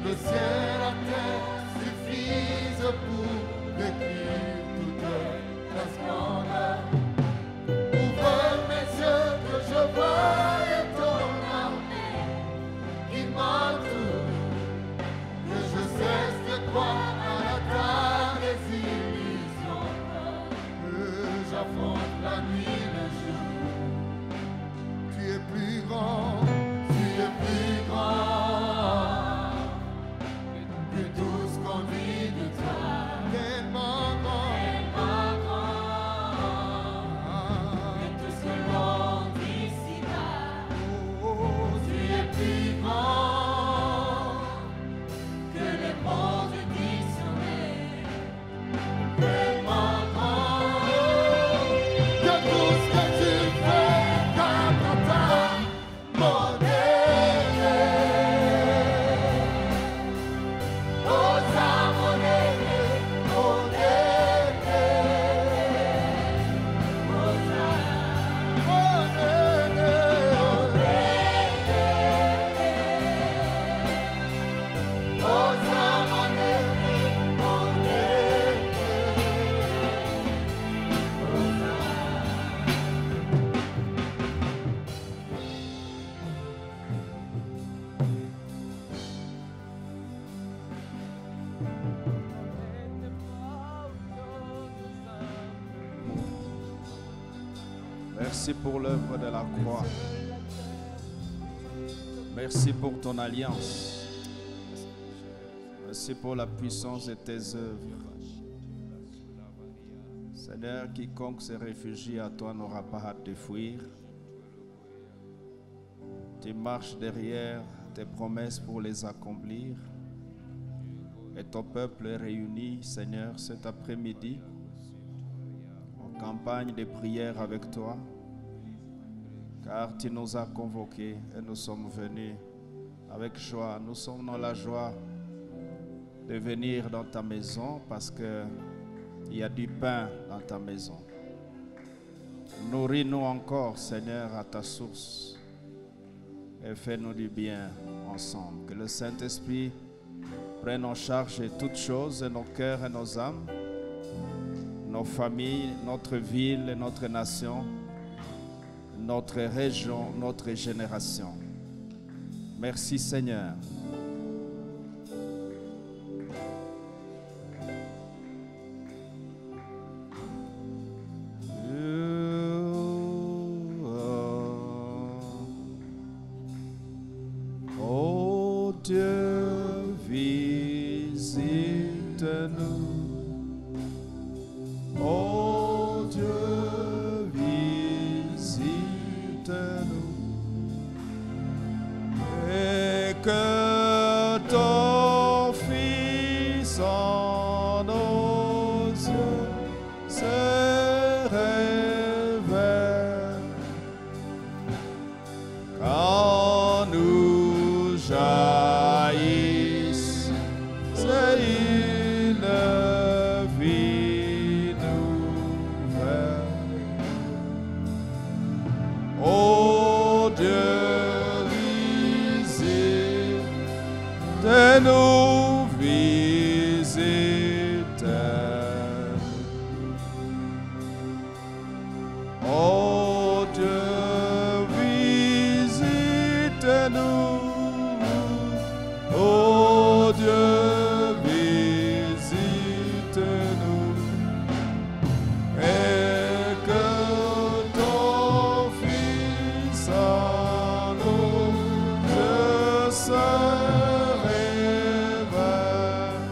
le ciel, la terre suffisent pour décrire toute ta splendeur. Ouvre mes yeux que je voie ton armée qui m'entoure, que je cesse de croire à ta désillusion, que j'affronte la nuit, le jour. Tu es plus grand, tu es plus grand que tout ce qu'on vit de toi. Tellement grand, que tout ce que l'on vit ici-bas. Oh, tu es plus grand que les mondes qui sommeillent. Tellement grand que tout ce que tu fais quand t'entends mon aîné. Osa mon aîné, mon aîné. Osa mon aîné, mon aîné. Osa mon aîné, mon aîné. Merci pour l'œuvre de la croix. Merci pour ton alliance. Merci pour la puissance de tes œuvres. Seigneur, quiconque se réfugie à toi n'aura pas hâte de fuir. Tu marches derrière tes promesses pour les accomplir. Et ton peuple est réuni, Seigneur, cet après-midi en campagne de prière avec toi, car tu nous as convoqués et nous sommes venus avec joie. Nous sommes dans la joie de venir dans ta maison parce qu'il y a du pain dans ta maison. Nourris-nous encore, Seigneur, à ta source et fais-nous du bien ensemble. Que le Saint-Esprit prenne en charge toutes choses, nos cœurs et nos âmes, nos familles, notre ville et notre nation, notre région, notre génération. Merci Seigneur. Oh Dieu, visite-nous. Oh Dieu, visite-nous. Et que ton Fils en nos yeux se révèle quand nous jaillissent une vie nouvelle. Oh Dieu, visite-nous, visite-nous. Oh Dieu, visite-nous. Oh Dieu, visite-nous. Et que ton Fils en nous se révèle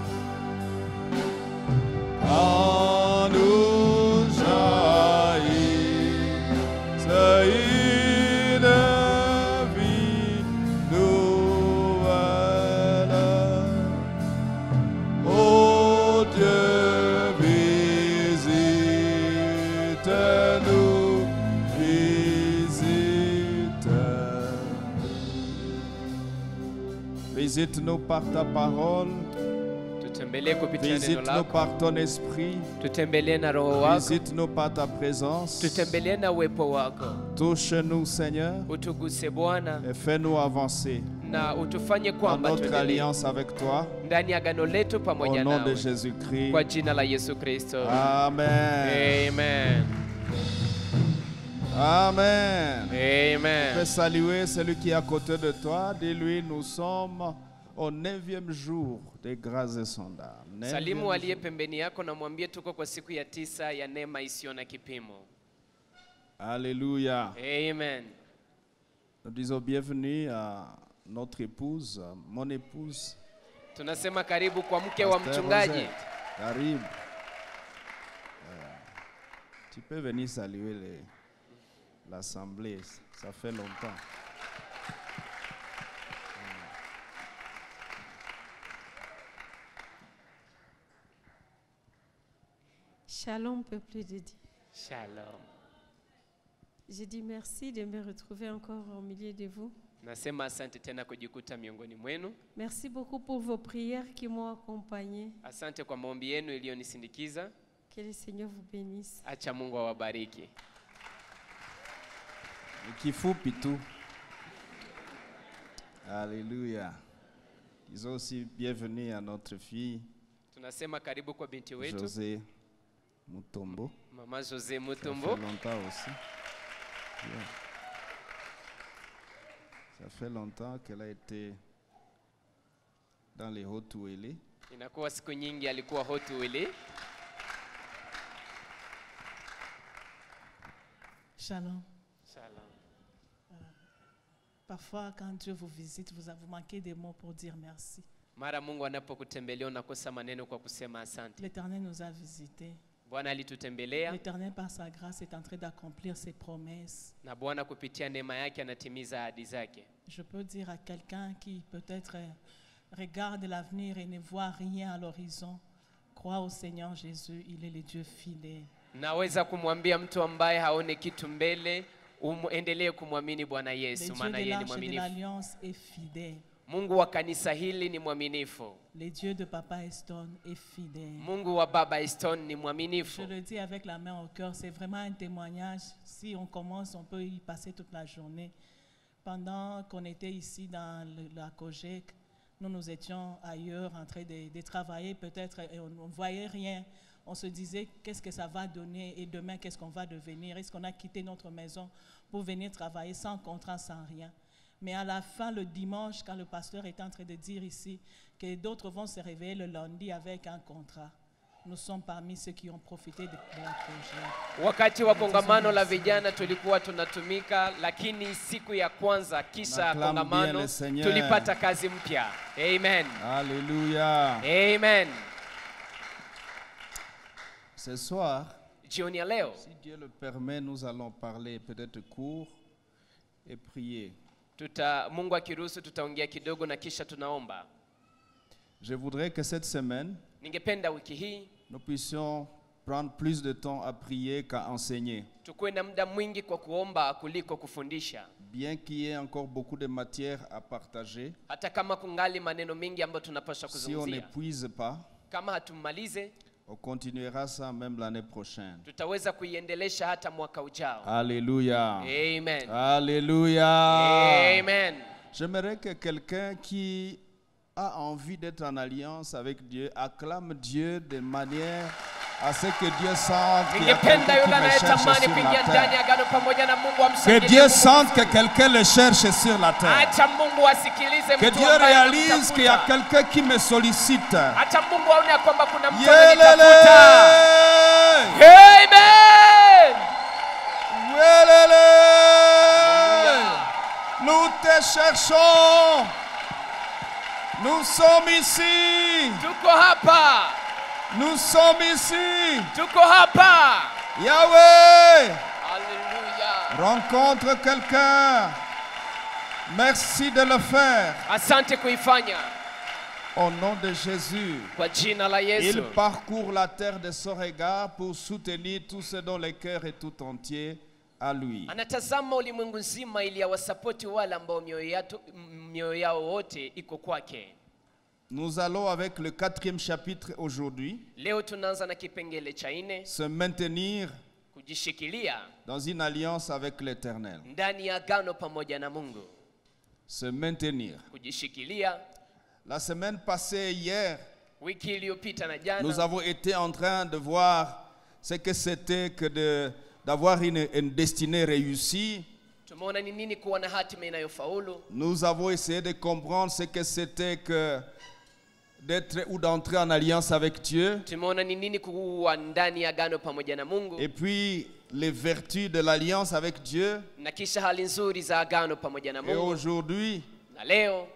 quand nous jaillissent une vie nouvelle. Oh Dieu, visite-nous, visite. Visite-nous par ta parole. Tutembelee kupitia neno Visite-nous lako, par ton esprit. tutembelee na roho wako, Visite-nous par ta présence. tutembelee na uwepo wako. Touche-nous, Seigneur, Utuguse Bwana et fais-nous avancer na utufanye dans kwamba notre tuendelee alliance avec toi. ndani ya agano letu Au pamoja nom de nawe Jésus-Christ. kwa jina la Yesu Kristo. Amen. Amen. Amen. Tu peux Amen. saluer celui qui est à côté de toi. Dis-lui, nous sommes au 9e jour des grâces et sondables. 9e Salimu jour. aliye pembeni yako na mwambie tuko kwa siku ya 9 ya neema isiyo na kipimo. Alléluia. Amen. Nous disons bienvenue à notre épouse, à mon épouse. Tunasema karibu kwa mke wa Pasteur mchungaji. Rosette. Karibu. Tu peux venir saluer l'assemblée, ça fait longtemps. Shalom, peuple de Dieu. Shalom. Je dis merci de me retrouver encore au milieu de vous. Nasema asante tena kujikuta miongoni mwenu. Merci beaucoup pour vos prières qui m'ont accompagné. Asante kwa maombi yenu iliyonisindikiza. Que le Seigneur vous bénisse. Acha Mungu awabariki. Kifupi tu. Alléluia. Disons aussi bienvenue à notre fille Tunasema karibu kwa binti wetu José Mutombo. Mama Jose Ça Mutombo. fait longtemps aussi. Yeah. Ça fait longtemps qu'elle a été dans les Hautes-Ouélés. Inakuwa siku nyingi alikuwa Haute-Uele. Shalom. Shalom. Parfois, quand Dieu vous visite, vous manquez des mots pour dire merci. Mara Mungu anapokutembelea unakosa maneno kwa kusema asante. L'Éternel nous a visités. Bwana alitutembelea L'Éternel, par sa grâce, est en train d'accomplir ses promesses. na Bwana kupitia neema yake anatimiza ahadi zake. Je peux dire à quelqu'un qui peut-être regarde l'avenir et ne voit rien à l'horizon, crois au Seigneur Jésus, il est le Dieu fidèle. Naweza kumwambia mtu ambaye haone kitu mbele, endelee kumwamini Bwana Le Yesu Dieu maana de yeye ni l'arche de mwaminifu. l'Alliance est fidèle. Mungu wa kanisa hili ni mwaminifu. Le Dieu de Papa Eston est fidèle. Mungu wa Baba Eston ni Je mwaminifu. le dis avec la main au cœur, c'est vraiment un témoignage. Si on commence, on peut y passer toute la journée. Pendant qu'on était ici dans la COGEC, nous étions ailleurs en train de travailler peut-être et on ne voyait rien. On se disait qu'est-ce que ça va donner et demain qu'est-ce qu'on va devenir. Est-ce qu'on a quitté notre maison pour venir travailler sans contrat, sans rien. Mais à la fin, le dimanche, quand le pasteur était en train de dire ici que d'autres vont se réveiller le lundi avec un contrat, nous sommes parmi ceux qui ont profité de la projet. Wakati wa kongamano la vijana tulikuwa tunatumika, lakini siku ya kwanza kisha Acclame bien kongamano le Seigneur. tulipata kazi mpya. Amen. Alléluia. Amen. Ce soir, Jioni ya leo si Dieu le permet, nous allons parler peut-être court et prier. Mungu akiruhusu tutaongea kidogo na kisha tunaomba. Je voudrais que cette semaine, Ningependa wiki hii nous puissions prendre plus de temps à prier qu'à enseigner. tukuwe na muda mwingi kwa kuomba kuliko kufundisha. Bien qu'il y ait encore beaucoup de matière à partager, Hata kama kungali maneno mengi ambayo tunapaswa si on kuzungumzia. n'épuise pas, Kama hatumalize, on continuera ça même l'année prochaine. tutaweza kuiendelesha hata mwaka ujao. Alléluia. Amen. Alléluia. Amen. J'aimerais que quelqu'un qui a envie d'être en alliance avec Dieu acclame Dieu de manière à ce que Dieu sente qu'il y a Ningependa quelqu'un yule qui me cherche anayetamani sur kuingia la ndani terre. ya agano pamoja na Mungu Que amshangilie Dieu Mungu. sente que quelqu'un le cherche sur la terre. Acha Mungu asikilize Que mtu Dieu ambaye réalise qu'il y a anamtafuta. quelqu'un qui me sollicite. Acha Mungu aone ya kwamba kuna mtu Yelele! ananitafuta. Amen. Yelele! Nous te cherchons. Nous sommes ici. Tuko hapa. Nous sommes ici. Tuko hapa. Yahweh, Hallelujah. rencontre quelqu'un. Merci de le faire. Asante kuifanya Au nom de Jésus. kwa jina la Yesu. Il parcourt la terre de son regard pour soutenir tous ceux dont le cœur est tout entier à lui. Anatazama ulimwengu nzima ili awasapoti wale ambao mioyo yao wote iko kwake. Nous allons avec le 4e chapitre aujourd'hui Leo tunaanza na kipengele cha 4, se maintenir kujishikilia dans une alliance avec l'Éternel. ndani ya agano pamoja na Mungu. Se maintenir. kujishikilia. La semaine passée, hier, Wiki iliyopita na jana nous avons été en train de voir ce que c'était que d'avoir une destinée réussie. tumeona ni nini kuwa na hatima inayofaulu. Nous avons essayé de comprendre ce que c'était que d'être ou d'entrer en alliance avec Dieu. Tumeona ni nini kuwa ndani ya agano pamoja na Mungu. Et puis les vertus de l'alliance avec Dieu. Na kisha hali nzuri za agano pamoja na Et Mungu. aujourd'hui, Na leo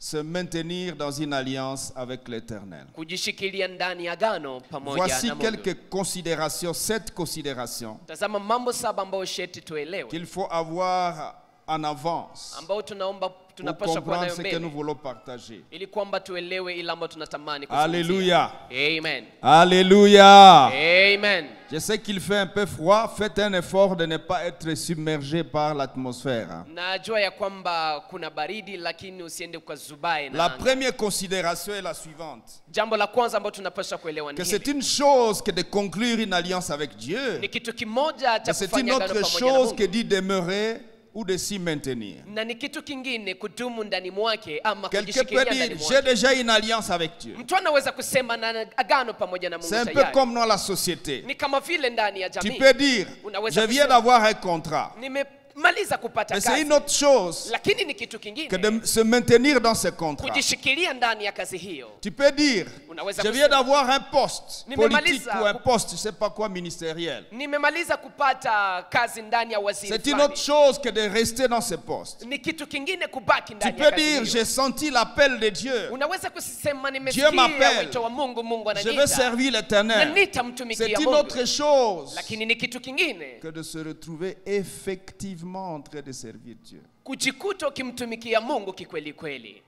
se maintenir dans une alliance avec l'Éternel. kujishikilia ndani ya agano pamoja Voici na Mungu. quelques considérations, 7 considérations Tazama mambo 7 ambayo sheti tuelewe, qu'il faut avoir en avance ambao pour tunapaswa kuwa comprendre nayo ce que nous mbele voulons partager. ili kwamba tuelewe ile ambayo tunatamani kuzungumzia. Alléluia. Amen. Alléluia. Amen. Je sais qu'il fait un peu froid. Faites un effort de ne pas être submergé par l'atmosphère. Najua ya kwamba kuna baridi lakini usiende ukazubae na La anga. première considération est la suivante. Jambo la kwanza ambalo tunapaswa kuelewa ni Que c'est hili. une chose que de conclure une alliance avec Dieu. Ni kitu kimoja cha Mais c'est une kufanya agano autre pamoja na chose que Mungu. d'y demeurer ou de s'y maintenir. Na ni kitu kingine kudumu ndani mwake ama Quelqu'un kujishikilia peut ndani dire, j'ai mwake. déjà une alliance avec Dieu. Mtu anaweza kusema na agano pamoja na Mungu C'est un peu tayari. comme dans la société. Ni kama vile ndani ya Tu jamii. peux dire, Unaweza je viens kusema, d'avoir un contrat. nimemaliza kupata Mais c'est kazi. une autre chose Lakini ni kitu que kingine de se maintenir dans ce contrat. kujishikilia ndani ya kazi hiyo. Tu peux dire, Unaweza je kusema, viens d'avoir un poste Nimemaliza politique ou un poste, je ne sais pas quoi, ministériel. nimemaliza kupata kazi ndani ya waziri C'est une fulani. autre chose que de rester dans ce poste. Ni kitu kingine kubaki Tu ndani ya peux kazi dire, hiyo. j'ai senti l'appel de Dieu. Unaweza kusema Dieu nimesikia m'appelle. wito wa Mungu, Mungu Je veux ananiita. servir Na l'Éternel. nitamtumikia C'est une Mungu. autre chose Lakini ni kitu kingine que de se retrouver effectivement en train de servir Dieu. kujikuta ukimtumikia Mungu kikweli kweli.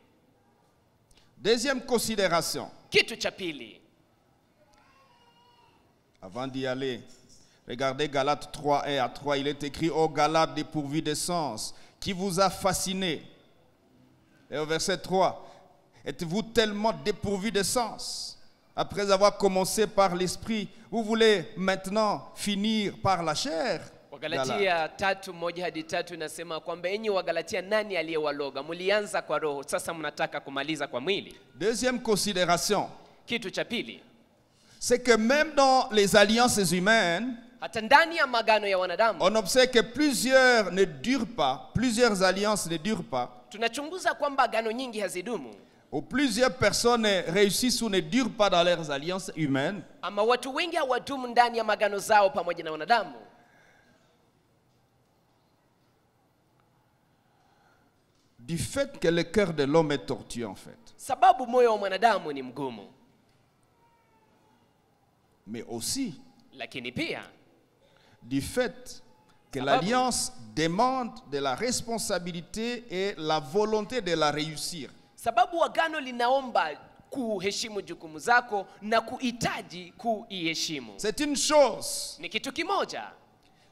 Deuxième considération, Kitu cha pili, avant d'y aller, regardez Galates 3, 1 à 3, il est écrit, ô Galates dépourvus de sens, qui vous a fasciné. Et au verset 3, êtes-vous tellement dépourvus de sens? Après avoir commencé par l'esprit, vous voulez maintenant finir par la chair? Galates. Wagalatia 3:1-3 inasema kwamba enyi Wagalatia, nani aliyewaloga? Mlianza kwa roho, sasa mnataka kumaliza kwa mwili. Deuxième considération, Kitu cha pili, c'est que même dans les alliances humaines, hata ndani ya magano ya wanadamu on observe que plusieurs ne durent pas, plusieurs alliances ne durent pas, tunachunguza kwamba agano nyingi hazidumu, ou plusieurs personnes réussissent ou ne durent pas dans leurs alliances humaines, ama watu wengi hawadumu ndani ya magano zao pamoja na wanadamu, du fait que le cœur de l'homme est tortueux en fait, sababu moyo wa mwanadamu ni mgumu, mais aussi lakini pia du fait que Sababu. l'alliance demande de la responsabilité et la volonté de la réussir. sababu agano linaomba kuheshimu jukumu zako na kuhitaji kuiheshimu. C'est une chose Ni kitu kimoja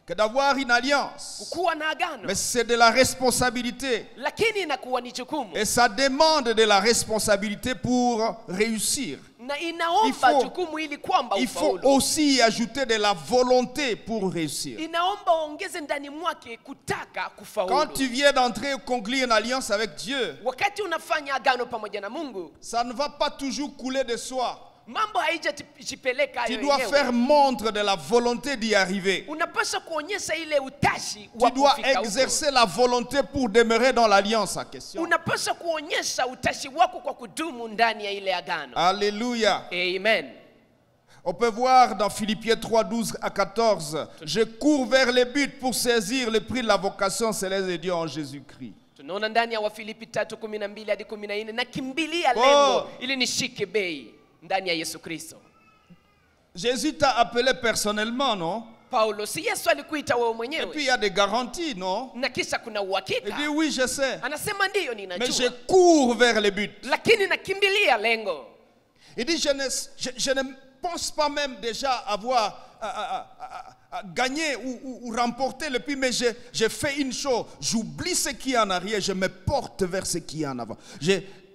que d'avoir une alliance, kuwa na agano, mais c'est de la responsabilité. lakini inakuwa ni jukumu Et ça demande de la responsabilité pour réussir. na inaomba Il faut- jukumu ili kwamba Il faut ufaulu. aussi y ajouter de la volonté pour réussir. Inaomba uongeze ndani mwake kutaka kufaulu. Quand tu viens d'entrer ou conclure une alliance avec Dieu, Wakati unafanya agano pamoja na Mungu, ça ne va pas toujours couler de soi. mambo haijajipeleka Tu hayo dois yenyewe. faire montre de la volonté d'y arriver. Unapaswa kuonyesha ile utashi wa Tu dois kufika huko. exercer la volonté pour demeurer dans l'alliance en question. Unapaswa kuonyesha utashi wako kwa kudumu ndani ya ile agano. Alléluia. Amen. On peut voir dans Philippiens 3, 12 à 14, je cours vers le but pour saisir le prix de la vocation céleste de Dieu en Jésus-Christ. Tunaona ndani ya Wafilipi 3:12-14, nakimbilia Oh. lengo ili nishike bei ndani ya Yesu Kristo. Jésus t'a appelé personnellement, non? Paulo, si Yesu alikuita wewe Et mwenyewe? puis il y a des garanties, non? Na kisha kuna Il uhakika. dit oui, je sais. Anasema ndiyo, Mais je ninajua, cours vers le but. lakini nakimbilia lengo. Il dit je ne pense pas même déjà avoir gagné ou remporté le prix, mais j'ai fait une chose. J'oublie ce qui est en arrière, je me porte vers ce qui est en avant.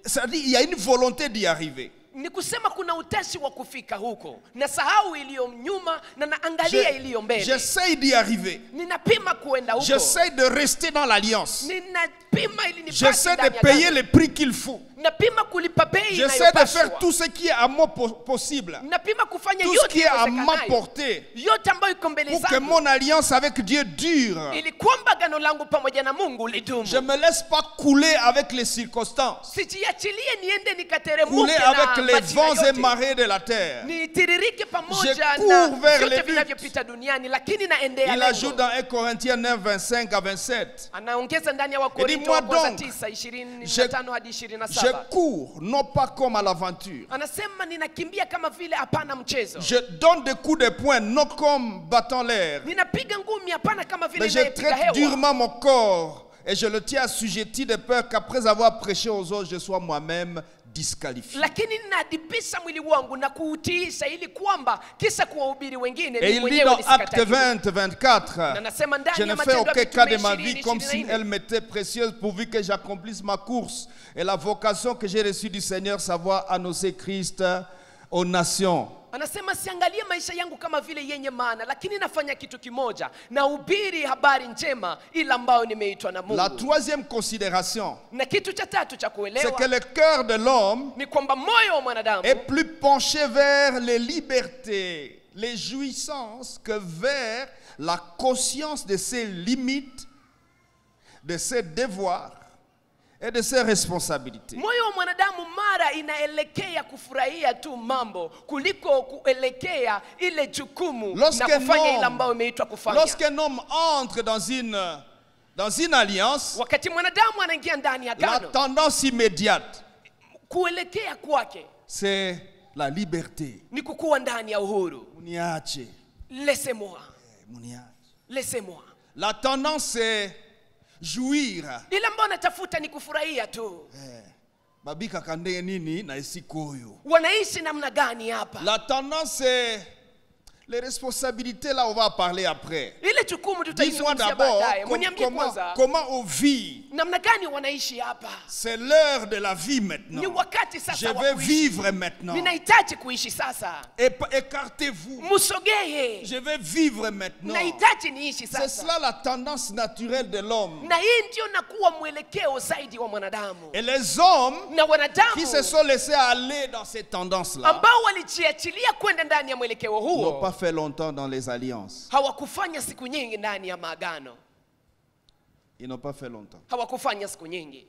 C'est-à-dire il y a une volonté d'y arriver. Ni kusema kuna utashi wa kufika huko. Nasahau iliyo nyuma na naangalia iliyo mbele. J'essaye d'y arriver. Ninapima kuenda huko. J'essaye de rester dans l'alliance. Ninapima ili nipate J'essaie de ndani ya payer agano. le prix qu'il faut. Napima kulipa bei J'essaie de inayopaswa. faire tout ce qui est à moi possible. Napima kufanya Tout ce yote qui est à ma iwezekanayo. portée. Yote ambayo iko mbele Pour que zangu. mon alliance avec Dieu dure. Ili kwamba agano langu pamoja na Mungu lidumu. Je ne me laisse pas couler avec les circonstances. Sijiachilie niende nikateremuke Couler na avec les majira vents et yote. marées de la terre. Nitiririke pamoja Je na cours vers vyote les buts. vinavyopita duniani, lakini naendea Il ajoute lengo. dans 1 Corinthiens 9, 25 à 27. Anaongeza ndani ya Il Wakorintho dit, moi wa kwanza donc, 9, 25 hadi Je 27. cours, non pas comme à l'aventure. Anasema ninakimbia kama vile hapana mchezo. Je donne des coups de poing, non comme battant l'air. Ninapiga ngumi hapana kama vile Mais je inayepiga traite hewa. durement mon corps et je le tiens assujetti de peur qu'après avoir prêché aux autres, je sois moi-même disqualifié. Lakini ninadibisha mwili wangu na kuutiisha ili kwamba kisa kuwahubiri wengine Et ni il dit mwenyewe dans Acte nisikataliwe. 20, 24, Na nasema ndani je ya ne fais Matendo ya aucun cas Mitume de ma vie 20, comme si 24. elle m'était précieuse pourvu que j'accomplisse ma course et la vocation que j'ai reçue du Seigneur, savoir annoncer Christ aux nations. Anasema siangalie maisha yangu kama vile yenye maana, lakini nafanya kitu kimoja, na ubiri habari njema ile ambayo nimeitwa na La Mungu. troisième considération, Na kitu cha tatu cha c'est kuelewa que le cœur de l'homme ni kwamba moyo wa mwanadamu est plus penché vers les libertés, les jouissances que vers la conscience de ses limites, de ses devoirs et de ses responsabilités. moyo wa mwanadamu mara inaelekea kufurahia tu mambo kuliko kuelekea ile jukumu na kufanya ile ambayo imeitwa kufanya. Lorsqu'un homme entre dans une alliance, Wakati mwanadamu anaingia ndani ya la agano, tendance immédiate, kuelekea kwake c'est la liberté. ni kukuwa ndani ya uhuru. Muniache, Laissez-moi, muniache. laissez-moi. La tendance c'est jouir. Ile ambayo natafuta ni kufurahia tu. Babika kande nini na isikoyo. Wanaishi namna gani hapa? La tendance c'est les responsabilités, là on va parler après. Ile jukumu Dis-moi tutaizungumzia d'abord baadaye. Mniambie kwanza comment on vit. namna gani wanaishi hapa. C'est l'heure de la vie maintenant. Ni wakati Je sasa wa vais kuishi. vivre maintenant. Ninahitaji kuishi sasa. Écartez-vous. Musogee. Je vais vivre maintenant. Nahitaji niishi C'est sasa. cela la tendance naturelle de l'homme. Na hii ndio nakuwa mwelekeo zaidi wa mwanadamu. Et les hommes Na qui wanadamu se sont laissés aller dans ces tendances-là ambao walijiachilia kwenda ndani ya mwelekeo n'ont pas huo fait longtemps dans les alliances. hawakufanya siku nyingi ndani ya maagano. Ils n'ont pas fait longtemps. Hawakufanya siku nyingi.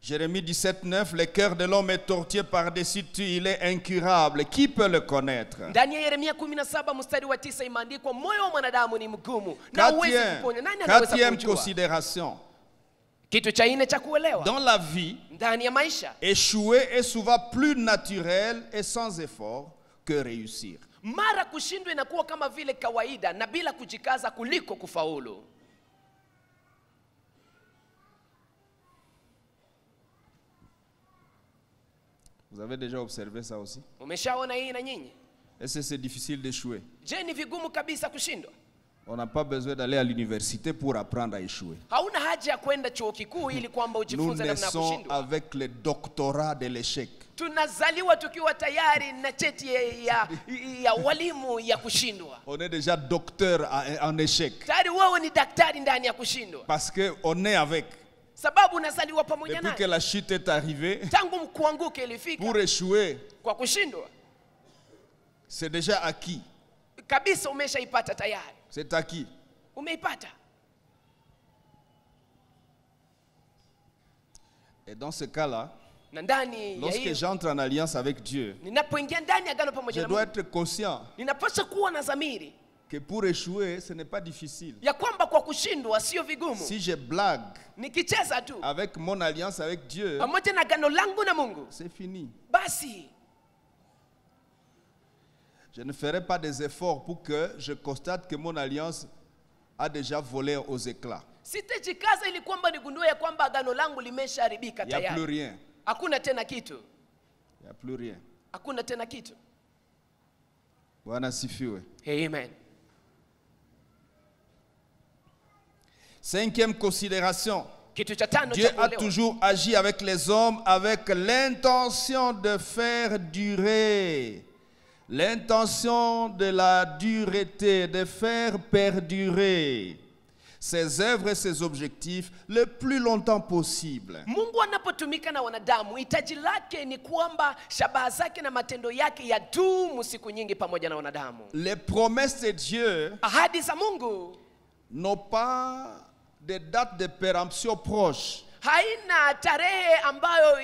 Jérémie 17, 9, le cœur de l'homme est tortueux par-dessus tout, il est incurable. Qui peut le connaître? Ndani ya Yeremia 17 mstari wa 9 imeandikwa moyo wa mwanadamu ni mgumu na huwezi kuponya. Nani anaweza Quatrième kujua? considération. Kitu cha nne cha kuelewa Dans la vie, ndani ya maisha, échouer est souvent plus naturel et sans effort que réussir. mara kushindwa inakuwa kama vile kawaida na bila kujikaza kuliko kufaulu. Vous avez déjà observé ça aussi? Umeshaona hii na nyinyi? Est-ce que c'est difficile d'échouer? Je, ni vigumu kabisa kushindwa? On n'a pas besoin d'aller à l'université pour apprendre à échouer. Hauna haja ya kwenda chuo kikuu ili kwamba Nous ujifunze namna ya naissons kushindwa. avec le doctorat de l'échec. Tunazaliwa tukiwa tayari na cheti ya walimu ya kushindwa. On est déjà docteur en échec. Tayari wewe ni daktari ndani ya kushindwa. Parce qu'on est avec. Sababu unazaliwa pamoja Depuis que naye. la chute est arrivée, Tangu kuanguka ilifika pour échouer, kwa kushindwa c'est déjà acquis. kabisa, umeshaipata tayari. C'est acquis. Umeipata. Et dans ce cas-là, Na ndani ya lorsque hiyo, j'entre en alliance avec Dieu, ninapoingia ndani ya agano je pamoja na dois Mungu, être conscient ninapaswa kuwa na dhamiri que pour échouer, ce n'est pas difficile. ya kwamba kwa kushindwa sio vigumu. Si je blague Nikicheza tu avec mon alliance avec Dieu, pamoja na agano langu na Mungu, c'est fini. basi Je ne ferai pas des efforts pour que je constate que mon alliance a déjà volé aux éclats. sitajikaza ili kwamba nigundue ya kwamba agano langu limeshaharibika Il n'y a plus tayari. rien. Hakuna tena kitu. Il n'y a plus rien. Hakuna tena kitu. Bwana asifiwe. Amen. Cinquième considération. Kitu cha tano Dieu cha a kuolewa. toujours agi avec les hommes avec l'intention de faire durer. L'intention de la dureté, de faire perdurer ses œuvres et ses objectifs le plus longtemps possible. Mungu anapotumika na wanadamu, hitaji lake ni kwamba shabaha zake na matendo yake yadumu siku nyingi pamoja na wanadamu. Les promesses de Dieu Ahadi za Mungu n'ont pas de date de péremption proche. haina tarehe ambayo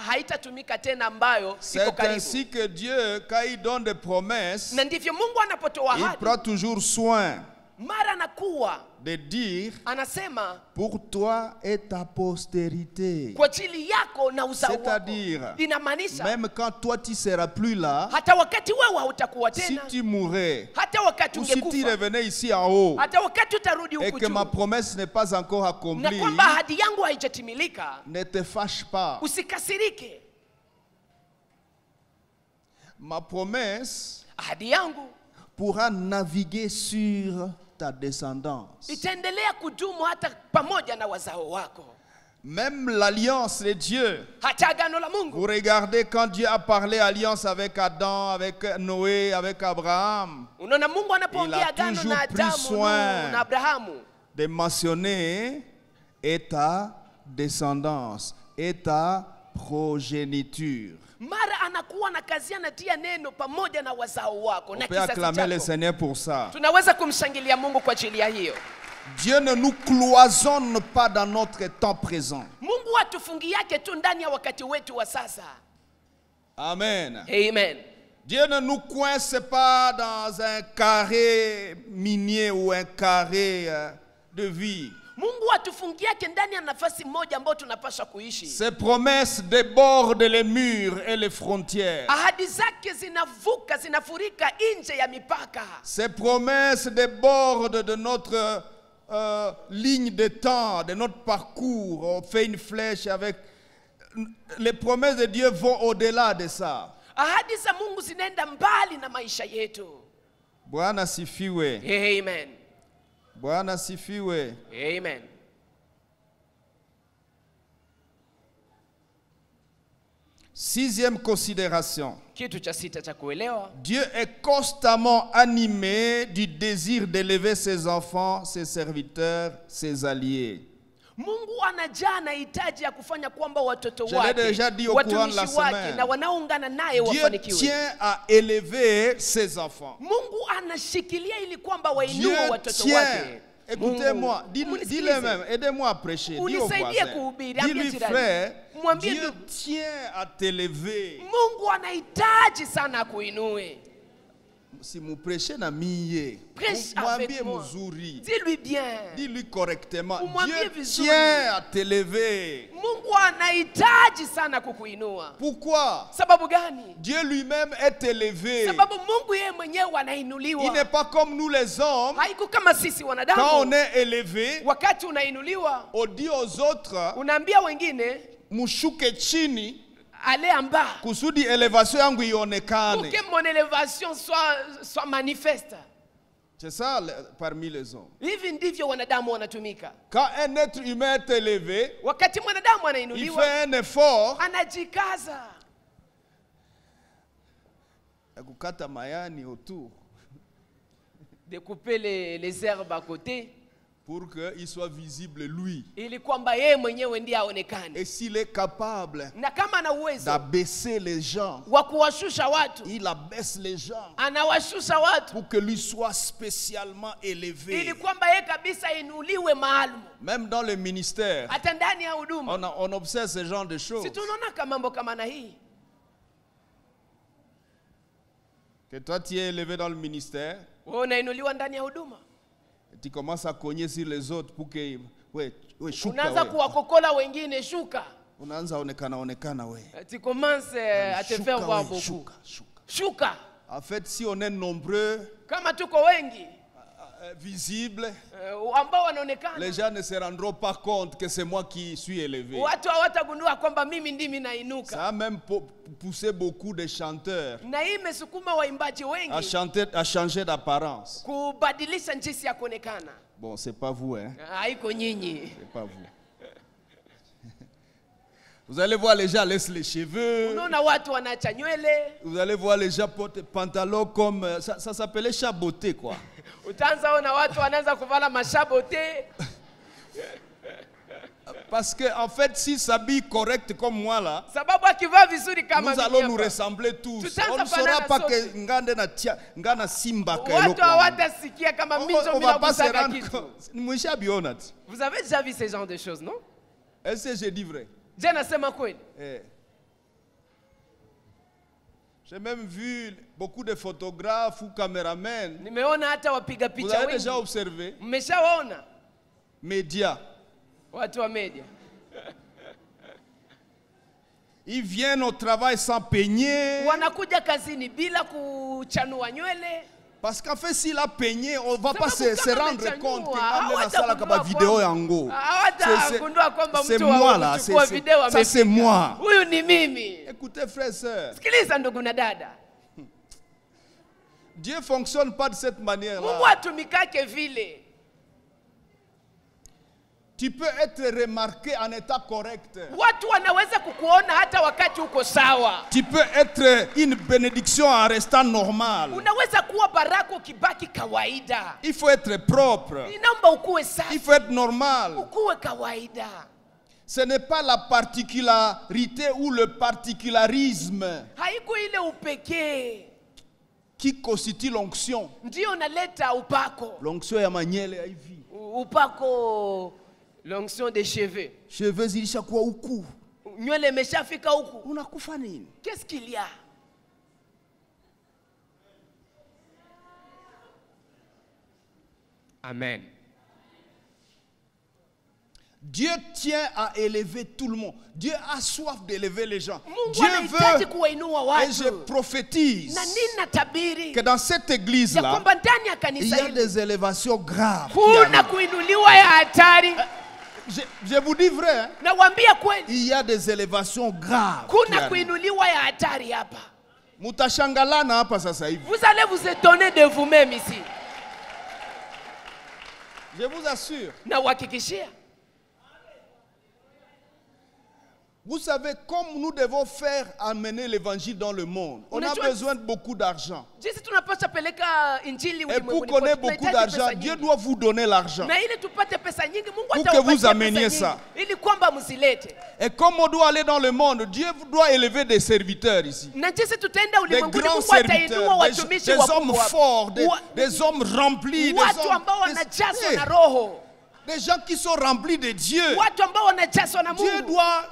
haitatumika tena ambayo iko C'est karibu. ainsi que Dieu, quand il donne des promesses, Na ndivyo Mungu anapotoa il ahadi, prend toujours soin mara anakuwa de dire anasema pour toi et ta postérité. kwa ajili yako na uzao wako. C'est-à-dire, Inamaanisha même quand toi tu seras plus là, hata wakati wewe hautakuwa si tena, tu mourrais, hata wakati ou si tu ungekufa, revenais ici en haut, hata wakati utarudi et huku que ma juu, promesse n'est pas encore na accomplie, kwamba ahadi yangu haijatimilika, ne te fâche pas. usikasirike. Ma promesse Ahadi yangu pourra naviguer sur ta descendance. itaendelea kudumu hata pamoja na wazao wako. Même l'alliance de Dieu. Hata agano la Mungu, Vous regardez quand Dieu a parlé alliance avec Adam, avec Noé, avec Abraham, unaona Mungu anapoongea agano toujours na pris Adamu, soin Nuhu na Abrahamu, de mentionner et ta descendance, et ta progéniture. mara anakuwa na kazi anatia neno pamoja na wazao wako On na peut kizazi acclamer le chako. Seigneur pour ça. Tunaweza kumshangilia Mungu kwa ajili ya hiyo. Dieu ne nous cloisonne pas dans notre temps présent. Mungu hatufungi yake tu ndani ya wakati wetu wa sasa. Amen. Amen. Dieu ne nous coince pas dans un carré minier ou un carré de vie. Mungu hatufungi yake ndani ya nafasi moja ambayo tunapaswa kuishi. Ses promesses débordent les murs et les frontières. Ahadi zake zinavuka, zinafurika nje ya mipaka. Ses promesses débordent de notre ligne de temps, de notre parcours. On fait une flèche avec... Les promesses de Dieu vont au-delà de ça. Ahadi za Mungu zinaenda mbali na maisha yetu. Bwana sifiwe. Amen. Bwana sifiwe. Amen. Sixième considération. Kitu cha sita cha kuelewa, Dieu est constamment animé du désir d'élever ses enfants, ses serviteurs, ses alliés. Mungu anajaa na hitaji ya kufanya kwamba watoto Je l'ai déjà dit au wake, courant de la watumishi wake semaine. na wanaoungana naye Dieu wafanikiwe. tient à élever ses enfants. Mungu anashikilia ili kwamba Dieu wainue watoto tient. wake. Écoutez-moi, Mungu, dis-le même, aidez-moi à prêcher. Dis au unisaidie voisin. kuhubiri, ambie Dis-lui, jirani. frère, Mwambie Dieu ndugu. tient à t'élever. Mungu anahitaji sana kuinue. Si vous prêchez na miye, Prêche mwambie avec moi. mzuri. Dis-lui bien. Dis-lui correctement. Umwambie Dieu vizuri. tient à t'élever. Mungu anahitaji sana kukuinua. Pourquoi? Sababu gani? Dieu lui-même est élevé. Sababu Mungu yeye mwenyewe Il anainuliwa. n'est pas comme nous les hommes. Haiko kama sisi Quand wanadamu. on est élevé, Wakati unainuliwa, on dit aux autres, unaambia wengine mushuke chini, ale amba. kusudi elevation yangu ionekane. Pour que mon élévation soit manifeste. C'est ça parmi les hommes. Hivi ndivyo wanadamu wanatumika. Quand un être humain est élevé, Wakati mwanadamu il anainuliwa, fait un effort. anajikaza Ya kukata mayani autour de couper les herbes à côté pour qu'il soit visible lui. ili kwamba yeye mwenyewe ndiye aonekane. Et s'il est capable Na kama ana uwezo d'abaisser les gens, wa kuwashusha watu, il abaisse les gens anawashusha watu pour que lui soit spécialement élevé. ili kwamba yeye kabisa inuliwe maalum. Même dans le ministère, Hata ndani ya huduma on observe ce genre de choses. si tunaona kama mambo kama na hii. Que toi tu es élevé dans le ministère, Wewe unainuliwa ndani ya huduma, tu commences à cogner sur les autres pour que shuka unaanza we. kuwakokola wengine, shuka. Unaanza onekana we. Tu commences à te faire voir we, beaucoup. shuka. Shuka. En fait, si on est nombreux, Kama tuko wengi visibles, ambao wanaonekana, les gens ne se rendront pas compte que c'est moi qui suis élevé. watu hawatagundua kwamba mimi ndimi nainuka. Ça a même poussé beaucoup de chanteurs Na hii imesukuma waimbaji wengi à changer d'apparence. kubadilisha jinsi ya kuonekana. Bon, c'est pas vous, hein? Haiko nyinyi. C'est pas vous. Vous allez voir les gens laissent les cheveux. Unaona watu wanaacha nywele. Vous allez voir les gens portent pantalons comme ça s'appelait chaboté quoi. Utaanza ona watu wanaanza kuvala mashabote. Parce que en fait s'ils s'habillent correct comme moi là, Sababu akivaa vizuri kama nous allons nous ressembler tous. On ne saura pas que ngana simba ka watu hawatasikia kama minjo on va pas se kusaka rendre kitu. compte. Vous avez déjà vu ce genre de choses, non? Est-ce que j'ai dit vrai? Je nasema kweli. J'ai même vu beaucoup de photographes ou caméramens. Nimeona hata wapiga Vous picha avez déjà wengi. observé? Mmeshawaona Médias. watu wa media. Ils viennent au travail sans peigner. Wanakuja kazini bila kuchanua nywele. Parce qu'en fait, s'il a peigné, on ne va pas Sababu se kama rendre amechanua, compte que quand même ça, hawatagundua vidéo kwamba- yango. hawatagundua kwamba C'est mtu moi wa là, kuchukua video ça amepiga. c'est moi. Huyu ni mimi. Écoutez frères et sœurs, Sikiliza ndugu na dada. Dieu ne fonctionne pas de cette Mungu manière-là. atumikake vile. Tu peux être remarqué en état correct. Watu wanaweza kukuona hata wakati uko sawa. Tu peux être une bénédiction en restant normal. Unaweza kuwa baraka ukibaki kawaida. Il faut être propre. Inaomba ukuwe Il safi, faut être normal. ukuwe kawaida. Ce n'est pas la particularité ou le particularisme Haiko ile upekee qui constitue l'onction. ndio unaleta upako. L'onction ya manyele ya hivi. Upako, l'onction des cheveux. Cheveux zilishakuwa huku. Nywele imeshafika huku. Unakufa nini? Qu'est-ce qu'il y a? Amen. Dieu tient à élever tout le monde. Dieu a soif d'élever les gens. Mungu Dieu anahitaji veut, kuwainua et je watu. prophétise Na nina tabiri que dans cette ya église-là, kwamba ndani ya il y kanisa a hili des élévations graves. qui kuna arrivent. kuinuliwa ya hatari. Je vous dis vrai, hein, Nawaambia kweli, il y a des élévations graves. qui kuna arrivent. kuinuliwa ya hatari hapa. Mutashangalana hapa sasa hivi. Vous allez vous étonner de vous-même ici. Je vous assure. Na uhakikishia. Vous savez, comme nous devons faire amener l'évangile dans le monde, on a Unajua- besoin de beaucoup d'argent. Jinsi tunapaswa peleka injili Et pour ulimwenguni qu'on ait kote, beaucoup tunahitaji d'argent, pesa Dieu nyingi. doit vous donner l'argent. Na ili tupate pesa nyingi, Mungu Pour que atawapatia vous ameniez pesa ça. nyingi, ili kwamba msilete. Et comme on doit aller dans le monde, Dieu doit élever des serviteurs ici. Na jinsi tutaenda Des ulimwenguni, grands Mungu atainua serviteurs, watumishi des hommes wakubwa. forts, Wa- des hommes remplis, des watu hommes, ambao des- wanajazwa Hey, na roho, des gens qui sont remplis de Dieu. watu ambao wanajazwa na Dieu Mungu. doit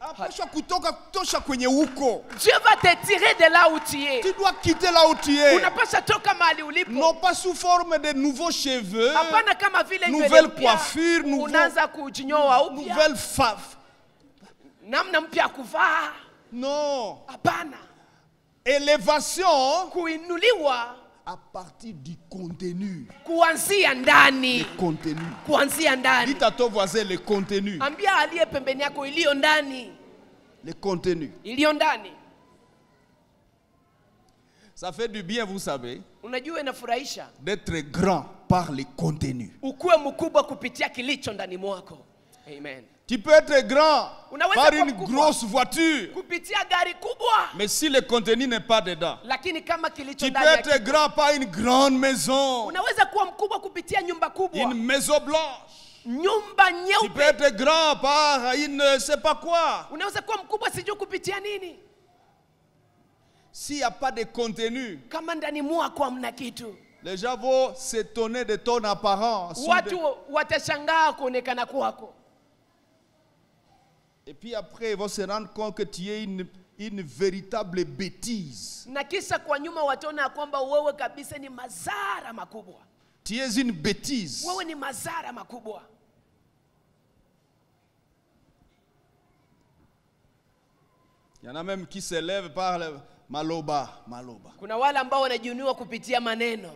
apasha kutoka kutosha kwenye huko. Dieu va te tirer de là où tu es. Tu dois quitter là où tu es. Unapaswa toka mahali ulipo. Non pas sous forme de nouveaux cheveux, Hapana kama vile nywele nouvelle mpya, coiffure, unaanza kujinyoa upya, nouvelle fave. namna mpya ya kuvaa. Non. Hapana, Élévation kuinuliwa à partir du contenu. kuanzia ndani, Contenu. kuanzia ndani. Dites à ton voisin le contenu. Ambia aliye pembeni yako, iliyo ndani, Le contenu. iliyo ndani. Ça fait du bien, vous savez, Unajua inafurahisha d'être grand par le contenu. ukuwe mkubwa kupitia kilicho ndani mwako. Amen. Tu peux être grand Unaweza par kuwa une mkubwa grosse voiture, kupitia gari kubwa, mais si le contenu n'est pas dedans. lakini kama kilicho Tu peux ndani être yake. grand par une grande maison, Unaweza kuwa mkubwa kupitia nyumba kubwa, une maison blanche. nyumba Tu peux nyeupe. être grand par une ne sais pas quoi. Unaweza kuwa mkubwa sijui kupitia nini, S'il n'y a pas de contenu, kama ndani mwako hamna kitu. les gens vont s'étonner de ton apparence. Watu watashangaa kuonekana kwako, Et puis après, ils vont se rendre compte que tu es une véritable bêtise. na kisha kwa nyuma wataona ya kwamba wewe kabisa ni madhara makubwa. Tu es une bêtise. Wewe ni madhara makubwa. Il y en a même qui s'élèvent par le maloba, maloba. Kuna wale ambao wanajiunua kupitia maneno,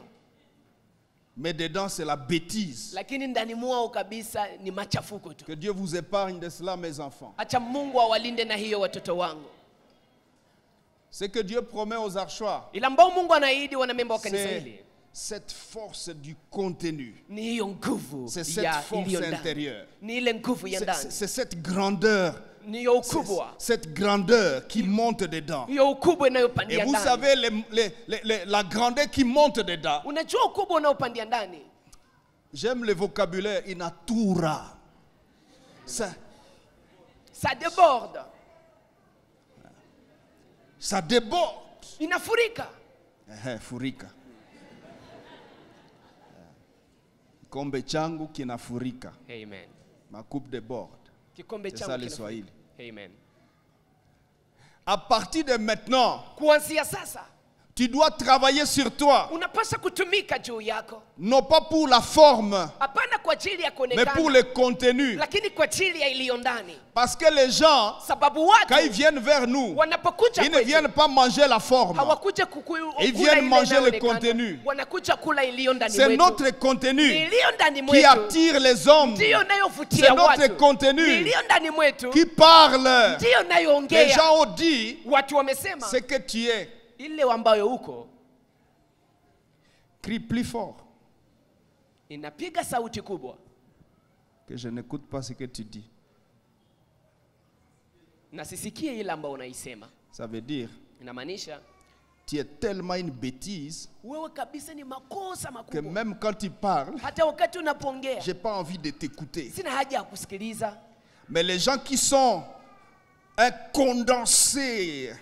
Mais dedans, c'est la bêtise. lakini ndani mwao kabisa ni machafuko tu. Que Dieu vous épargne de cela, mes enfants. Acha Mungu awalinde na hiyo watoto wangu. Ce que Dieu promet aux archois, Ila ambao Mungu anaahidi wanamemba wa kanisa c'est hili cette force du contenu. Ni hiyo nguvu C'est cette ya force iliyo ndani. intérieure. Ni ile nguvu ya ndani. C'est cette grandeur. Ni hiyo ukubwa. Cette grandeur qui monte dedans. Hiyo ukubwa Et inayopandia vous ndani. savez, la grandeur qui monte dedans. Unajua ukubwa unaopandia ndani? J'aime le vocabulaire inatura. Ça déborde. Ça déborde. Inafurika. Furika. Kikombe changu kinafurika. Amen. Ma coupe déborde. Kikombe C'est ça changu le kinafurika. Swahili. Amen. À partir de maintenant, Kuanzia sasa tu dois travailler sur toi. unapaswa kutumika juu yako. Non pas pour la forme, Hapana kwa ajili ya mais pour kuonekana, le contenu. lakini kwa ajili ya iliyo ndani. Parce que les gens, Sababu quand ils watu viennent vers nous, wanapokuja ils ne kwetu, viennent pas manger la forme. hawakuja Ils kula viennent ile manger le inayoonekana. contenu. Wanakuja kula iliyo ndani C'est mwetu. notre contenu Iliyo ndani qui mwetu attire les hommes, ndiyo c'est inayovutia notre watu. contenu Iliyo ndani mwetu qui parle. ndiyo Les inayoongea. gens ont dit Watu wamesema ce que tu es. ile ambayo uko Crie plus fort. inapiga sauti kubwa, Que je n'écoute pas ce que tu dis. na sisikie ile ambayo unaisema. Ça veut dire, Inamaanisha tu es tellement une bêtise wewe kabisa ni makosa que makubwa. même quand tu parles, Hata wakati unapoongea j'ai pas envie de t'écouter. sina haja ya kusikiliza. Mais les gens qui sont un condensé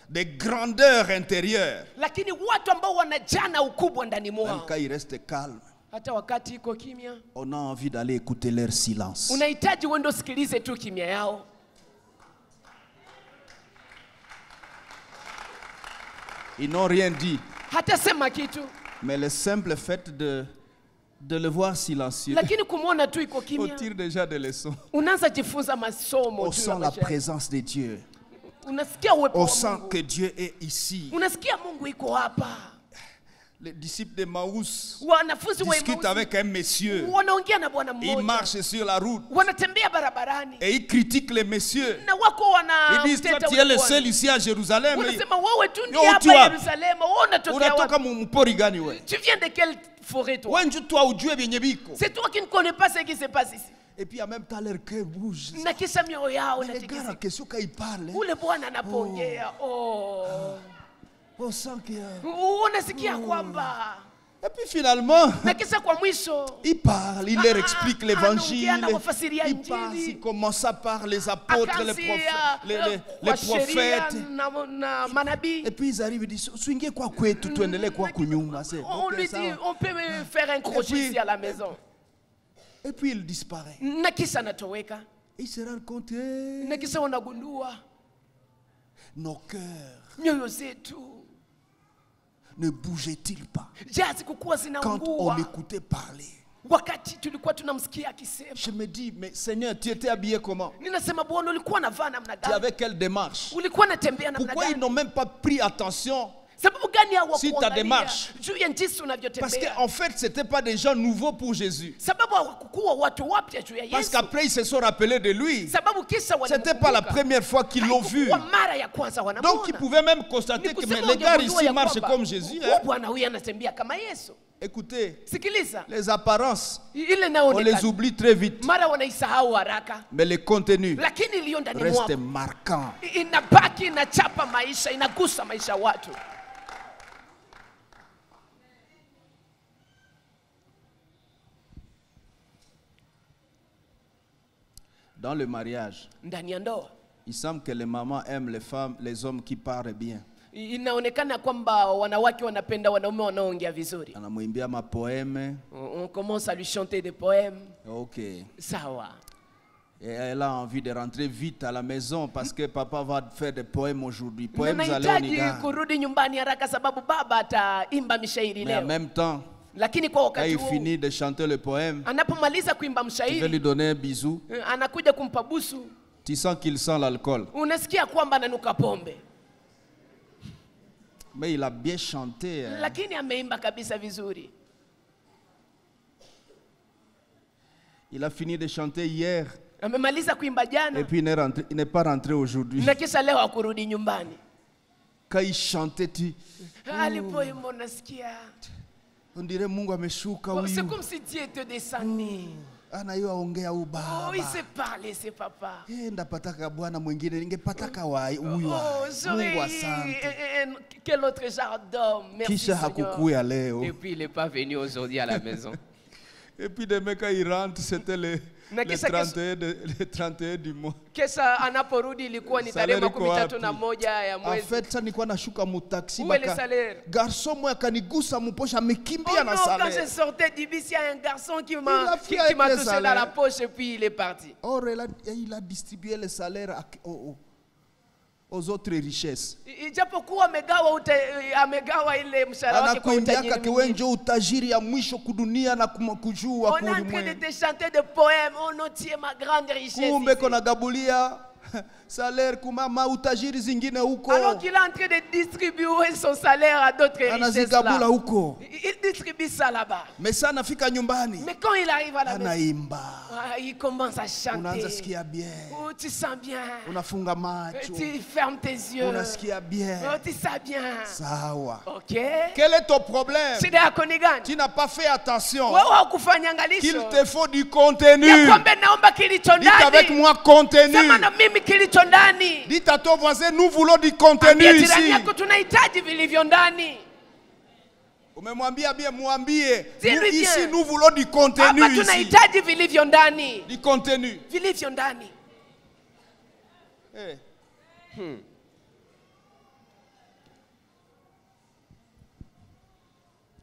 de grandeur intérieure, Lakini watu ambao wanajana ukubwa ndani même mwao, quand ils restent calmes, hata wakati iko kimya, on a envie d'aller écouter leur silence. unahitaji uende usikilize tu kimya yao. Ils n'ont rien dit. Hata sema kitu, Mais le simple fait de le voir silencieux, lakini kumwona tu iko on kimya, tire déjà des leçons. unaanza jifunza masomo On juu ya sent la maisha yako. présence de Dieu. Unasikia uwepo On wa sent Mungu. que Dieu est ici. Unasikia Mungu iko hapa. Les disciples de Maús Wanafunzi wa discutent Emmaus avec un monsieur. wanaongea na bwana Ils mmoja, marchent sur la route wanatembea barabarani et ils critiquent les messieurs. na wako Ils disent, toi wanamteta tu es le ule seul bwana. ici à Jérusalem. Wanasema wewe tu Yo, ndiye hapa tu wapi? Yerusalemu, wewe unatokea Unatoka wapi? mpori gani we? Tu viens de quelle forêt toi? Wewe toi ujue vyenye biko. C'est toi qui ne connais pas ce qui se passe ici. Et puis en même temps leur cœur bouge. Na kisha mioyo yao Mais les gars, la inatikisika. question quand ils parlent, Ule bwana anapoongea, on sent que... unasikia kwamba, Et puis finalement, na kisha kwa mwisho il parle, il leur explique l'évangile. anaongea na wafasiria Il passe, Injili. il commence par les apôtres, les akaanzia prophètes. na manabii. Et puis ils arrivent et disent, swingie kwa kwetu, tuendelee kwa kunyuma. On lui dit, on peut faire un crochet puis- ici à la maison. Et puis il disparaît. Na kisha anatoweka. Et il se rend compte, Na kisha unagundua nos cœurs mioyo zetu ne bougeaient-ils pas jazi kukuwa quand on zinaungua l'écoutait parler? wakati tulikuwa tunamsikia akisema. Je me dis, mais Seigneur, tu étais habillé comment? Ninasema Bwana, ulikuwa unavaa namna Tu gani? avais quelle démarche? Ulikuwa unatembea namna Pourquoi ils gani? n'ont même pas pris attention? Sababu gani Si ta hawakuangalia démarche. juu ya jinsi Parce unavyotembea? qu'en fait, ce n'étaient pas des gens nouveaux pour Jésus. Sababu hawakukuwa watu wapya juu ya Parce Yesu. qu'après, ils se sont rappelés de lui. Sababu kisha Ce n'était pas la wanamkumbuka. première fois qu'ils l'ont vu. Haikuwa mara ya kwanza Donc, ils wanamuona. pouvaient même constater Ni que kusema mais les gars wangegundua ici ya marchent kwamba, comme Jésus. huyu Hein? bwana huyu anatembea kama Yesu. Écoutez, Sikiliza, les apparences, ile on naonekana les oublie très vite. mara wanaisahau haraka, Mais le contenu lakini iliyo ndani reste mwako marquant. inabaki, inachapa maisha, inagusa maisha ya watu. Dans le mariage, Ndani ya ndoa il semble que les mamans aiment les femmes, les hommes qui parlent bien. inaonekana kwamba wanawake wanapenda wanaume wanaoongea vizuri. Anamwimbia mapoème. On commence à lui chanter des poèmes. Ok. Sawa. Et elle a envie de rentrer vite à la maison parce que papa va faire des poèmes aujourd'hui. Poèmes à Nahitaji Léonidas. kurudi nyumbani haraka sababu baba ataimba mishairi Mais en leo. même temps, Lakini kwa quand wakati il huo finit de chanter le poème, anapomaliza kuimba tu veux mshairi, lui donner un bisou. anakuja kumpa busu, Tu sens qu'il sent l'alcool. unasikia kwamba ananuka pombe, Mais il a bien chanté. Hein. lakini ameimba kabisa vizuri. Il a fini de chanter hier. Amemaliza kuimba jana Et puis il n'est pas rentré aujourd'hui. na kisha leo hakurudi nyumbani. Quand il chantait, tu... Alipoimba unasikia On dirait Mungu ameshuka huyu. C'est comme si Dieu était descendu. Anaongea Oh, ubaba. il s'est parlé, c'est papa. Ndapataka bwana mwingine ningepataka wa huyu. Mungu asante. Quel autre genre d'homme. Merci Kisha hakukuya leo. Et puis il n'est pas venu aujourd'hui à la maison. Et puis de meka il rentre, c'était le 31 du mois. Kesa anaporudi ilikuwa ni tarehe 31 ya mwezi. En fait, ça nilikuwa nashuka mu taxi baka. Garçon mmoja kanigusa mposha amekimbia na salaire. salaire. Quand je sortais du bus, il y a un garçon qui m'a touché dans la poche et puis il est parti. Or il a distribué le salaire aux autres richesses. Ijapokuwa amegawa ile mshahara wake kwa utajiri. Kiwenjo utajiri ya mwisho kudunia na kujua kwa ulimwengu. On est en train de te chanter des poèmes, oh non, tu es ma grande richesse. Kumbe kona gabulia salaire kumama utajiri zingine huko. Alors qu'il est en train de distribuer son salaire à d'autres richesses. Anazigabula huko. Il distribue ça là-bas. Mais ça nafika nyumbani. Mais quand il arrive à la maison, anaimba. Il commence à chanter. Unaanza sikia bien. Oh, tu sens bien. Unafunga macho. Tu fermes tes yeux. Unasikia bien. Oh, tu sens bien. Sawa. OK. Quel est ton problème? Tu n'as pas fait attention. Qu'il te faut du contenu. Dites avec moi contenu. Dites à ton voisin, nous voulons du contenu ici. Umemwambia bien, mwambie. Ici nous voulons du contenu ici. Du contenu. Hey.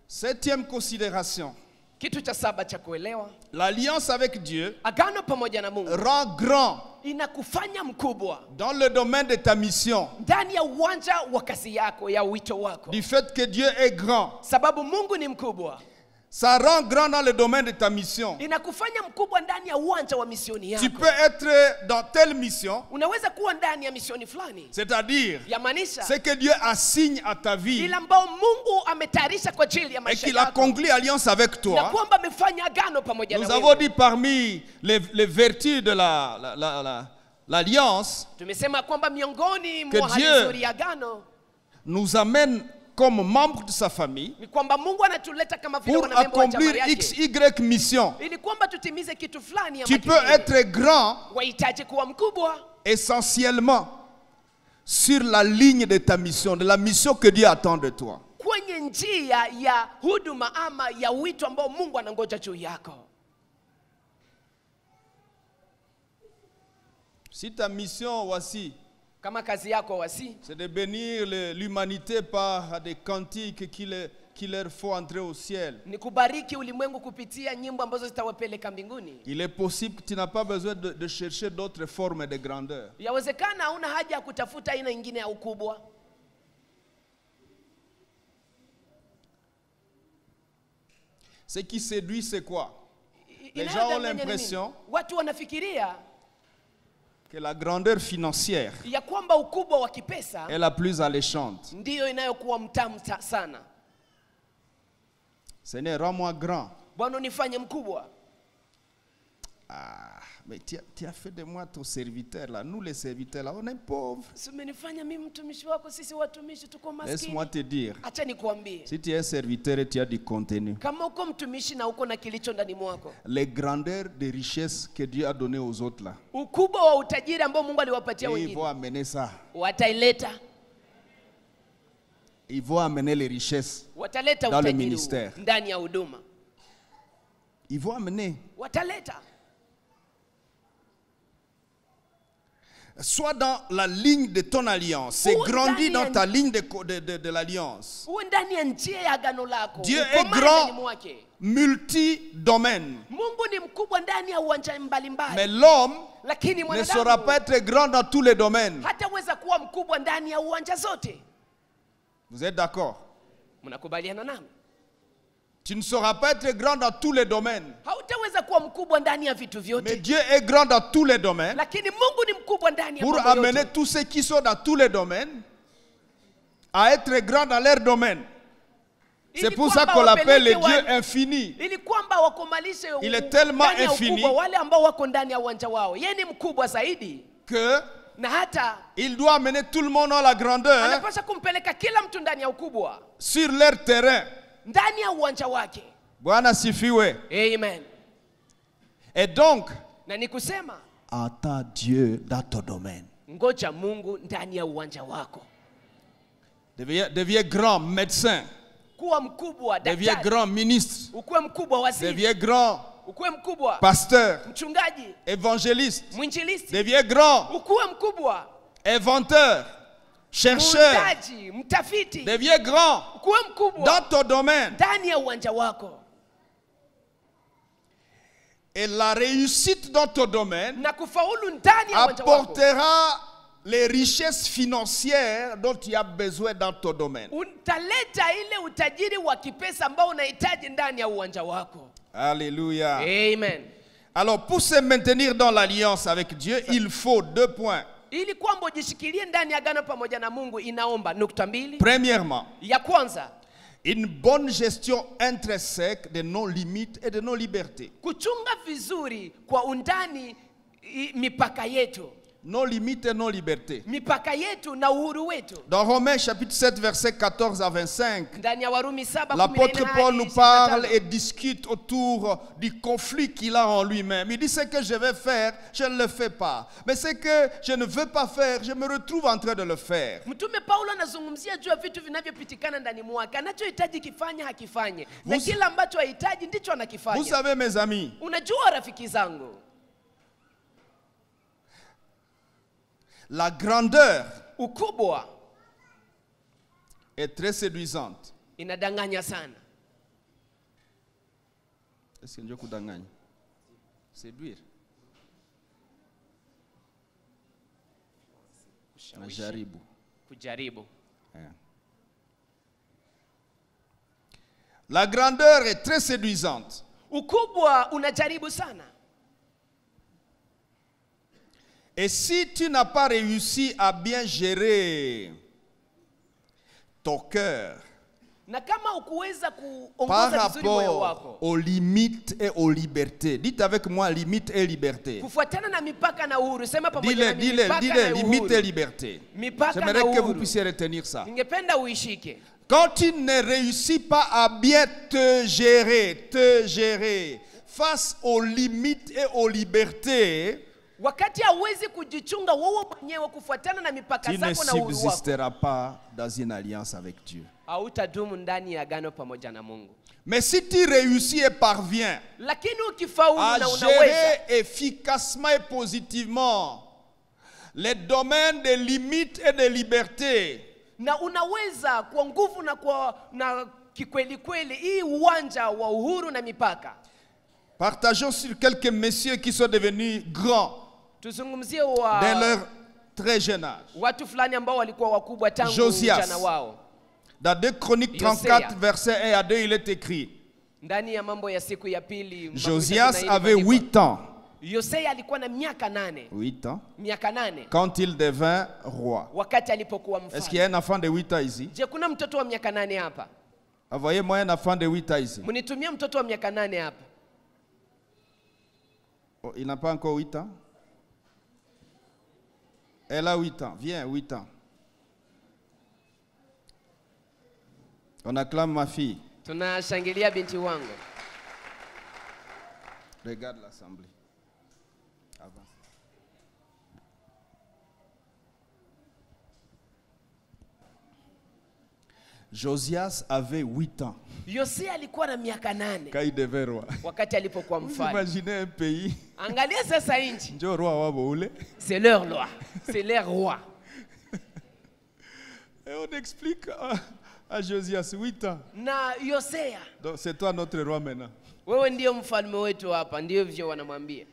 Septième considération. Kitu cha saba cha kuelewa. L'alliance avec Dieu agano pamoja na Mungu rend grand inakufanya mkubwa dans le domaine de ta mission. Ndani ya uwanja wa kazi yako ya wito wako. Du fait que Dieu est grand. Sababu Mungu ni mkubwa. Ça rend grand dans le domaine de ta mission. Inakufanya mkubwa ndani ya uwanja wa misioni yako. Tu peux être dans telle mission. Unaweza kuwa ndani ya misioni fulani. C'est-à-dire yamaanisha c'est que Dieu assigne à ta vie. Ile ambao Mungu ametayarisha kwa ajili ya maisha yako. Et qu'il a conclu alliance avec toi. Na kwamba amefanya agano pamoja na wewe. Nous avons dit parmi les vertus de l'alliance. Tumesema kwamba miongoni mwa hali nzuri ya agano nous amène comme membre de sa famille pour accomplir XY mission. Tu peux être grand essentiellement sur la ligne de ta mission, de la mission que Dieu attend de toi. Si ta mission, voici, c'est de bénir l'humanité par des cantiques qui leur font entrer au ciel. Il est possible que tu n'as pas besoin de chercher d'autres formes de grandeur. Ce qui séduit, c'est quoi? Les gens ont l'impression que la grandeur financière est la plus alléchante. Seigneur, rends-moi grand. Ah, mais tu as fait de moi ton serviteur là. Nous les serviteurs là, on est pauvres. Laisse-moi te dire. Si tu es un serviteur et tu as du contenu, les grandeurs des richesses que Dieu a données aux autres là, ils vont amener ça. Ils vont amener les richesses dans le ministère. Ils vont amener. Sois dans la ligne de ton alliance. C'est grandi dans ta ligne de l'alliance. Dieu est grand, multi-domaine. Mais l'homme ne saura pas être grand dans tous les domaines. Vous êtes d'accord? Tu ne sauras pas être grand dans tous les domaines. Mais Dieu est grand dans tous les domaines. Pour amener tous ceux qui sont dans tous les domaines à être grands dans leur domaine. C'est pour ça qu'on l'appelle le Dieu infini. Il est tellement infini que il doit amener tout le monde à la grandeur sur leur terrain. ndani ya uwanja wake. Bwana sifiwe. Amen. Et donc, Na ni kusema attends Dieu dans ton domaine. ngoja Mungu ndani ya uwanja wako. Deviens grand médecin. Kuwa mkubwa Deviens daktari, grand ministre. ukuwe mkubwa waziri, Deviens grand ukuwe mkubwa pasteur. mchungaji, Évangéliste. mwinjilisti, Deviens grand ukuwe mkubwa inventeur. Chercheur. muundaji, mtafiti, Deviens grand ukuwe mkubwa dans ton domaine. ndani ya uwanja wako. Et la réussite dans ton domaine Na kufaulu ndani ya uwanja wako apportera les richesses financières dont tu as besoin dans ton domaine. utaleta ile utajiri wa kipesa ambao unahitaji ndani ya uwanja wako. Alléluia. Amen. Alors, pour se maintenir dans l'alliance avec Dieu, il faut 2 points. Ili kwamba ujishikilie ndani ya agano pamoja na Mungu, inaomba nukta mbili. Premièrement, Ya kwanza, une bonne gestion intrinsèque de nos limites et de nos libertés. kuchunga vizuri kwa undani mipaka yetu, Nos limites et nos libertés. mipaka yetu na uhuru wetu. Dans Romains chapitre 7, versets 14 à 25, Ndani ya Warumi 7:14 l'apôtre hadi Paul nous 25. parle et discute autour du conflit qu'il a en lui-même. Il dit, ce que je vais faire, je ne le fais pas. Mais ce que je ne veux pas faire, je me retrouve en train de le faire. Mtume Paulo anazungumzia juu ya vitu vinavyopitikana ndani mwake. Anachohitaji kifanye hakifanye, na Vous- kila ambacho hahitaji ndicho Vous anakifanya. savez, mes amis, Unajua rafiki zangu, la grandeur ukubwa est très séduisante. inadanganya sana. Est-ce que je peux danganya? Séduire. Najaribu. Kujaribu. La grandeur est très séduisante. Ukubwa unajaribu sana. Et si tu n'as pas réussi à bien gérer ton cœur Na kama ukuweza par kuongoza vizuri moyo rapport wako aux limites et aux libertés, dites avec moi limites et libertés. kufuatana na mipaka na uhuru, sema pamoja na Dis-le, mipaka dis-le, na limites et uhuru. libertés. Mipaka na J'aimerais que vous uhuru. puissiez retenir ça. Ningependa uishike. Quand tu ne réussis pas à bien te gérer face aux limites et aux libertés, Wakati hauwezi kujichunga wewe mwenyewe kufuatana na mipaka tu ne zako na uhuru wako, subsisteras pas dans une alliance avec Dieu. hautadumu ndani ya agano pamoja na Mungu. Mais si tu réussis et parviens Lakini ukifaulu à na gérer unaweza efficacement et positivement les domaines de limites et de libertés, na unaweza kwa nguvu na kikweli kweli hii uwanja wa uhuru na mipaka. partageons sur quelques messieurs qui sont devenus grands Tuzungumzie dès leur très jeune âge. watu fulani ambao walikuwa wakubwa tangu Josias. ujana wao. Dans 2 Chroniques 34, versets 1 à 2, il est écrit, Ndani ya Mambo ya Siku ya Pili, Mambo Josias 34 avait imeandikwa, 8 ans. Yosia alikuwa na miaka 8, 8 ans. miaka 8 Quand il devint roi. wakati alipokuwa Est-ce qu'il y a mfalme. un enfant de 8 ans ici? Je, kuna mtoto wa miaka 8 hapa? Envoyez-moi un enfant de 8 ans ici. Mnitumie mtoto wa miaka 8 hapa. Oh, il n'a pas encore 8 ans? Elle a 8 ans. Viens, 8 ans. On acclame ma fille. Tunashangilia binti wangu. Regarde l'assemblée. Avance. Josias avait 8 ans Yosia alikuwa na miaka 8 quand il devint roi. wakati alipokuwa Vous mfalme. imaginez un pays, Angalia sasa nchi. ndio roi wabo ule. C'est leur loi. C'est leur roi. Et on explique à Josias 8 ans. Na Yosia, Donc c'est toi notre roi maintenant. wewe ndio mfalme wetu hapa, ndio hivyo wanamwambia.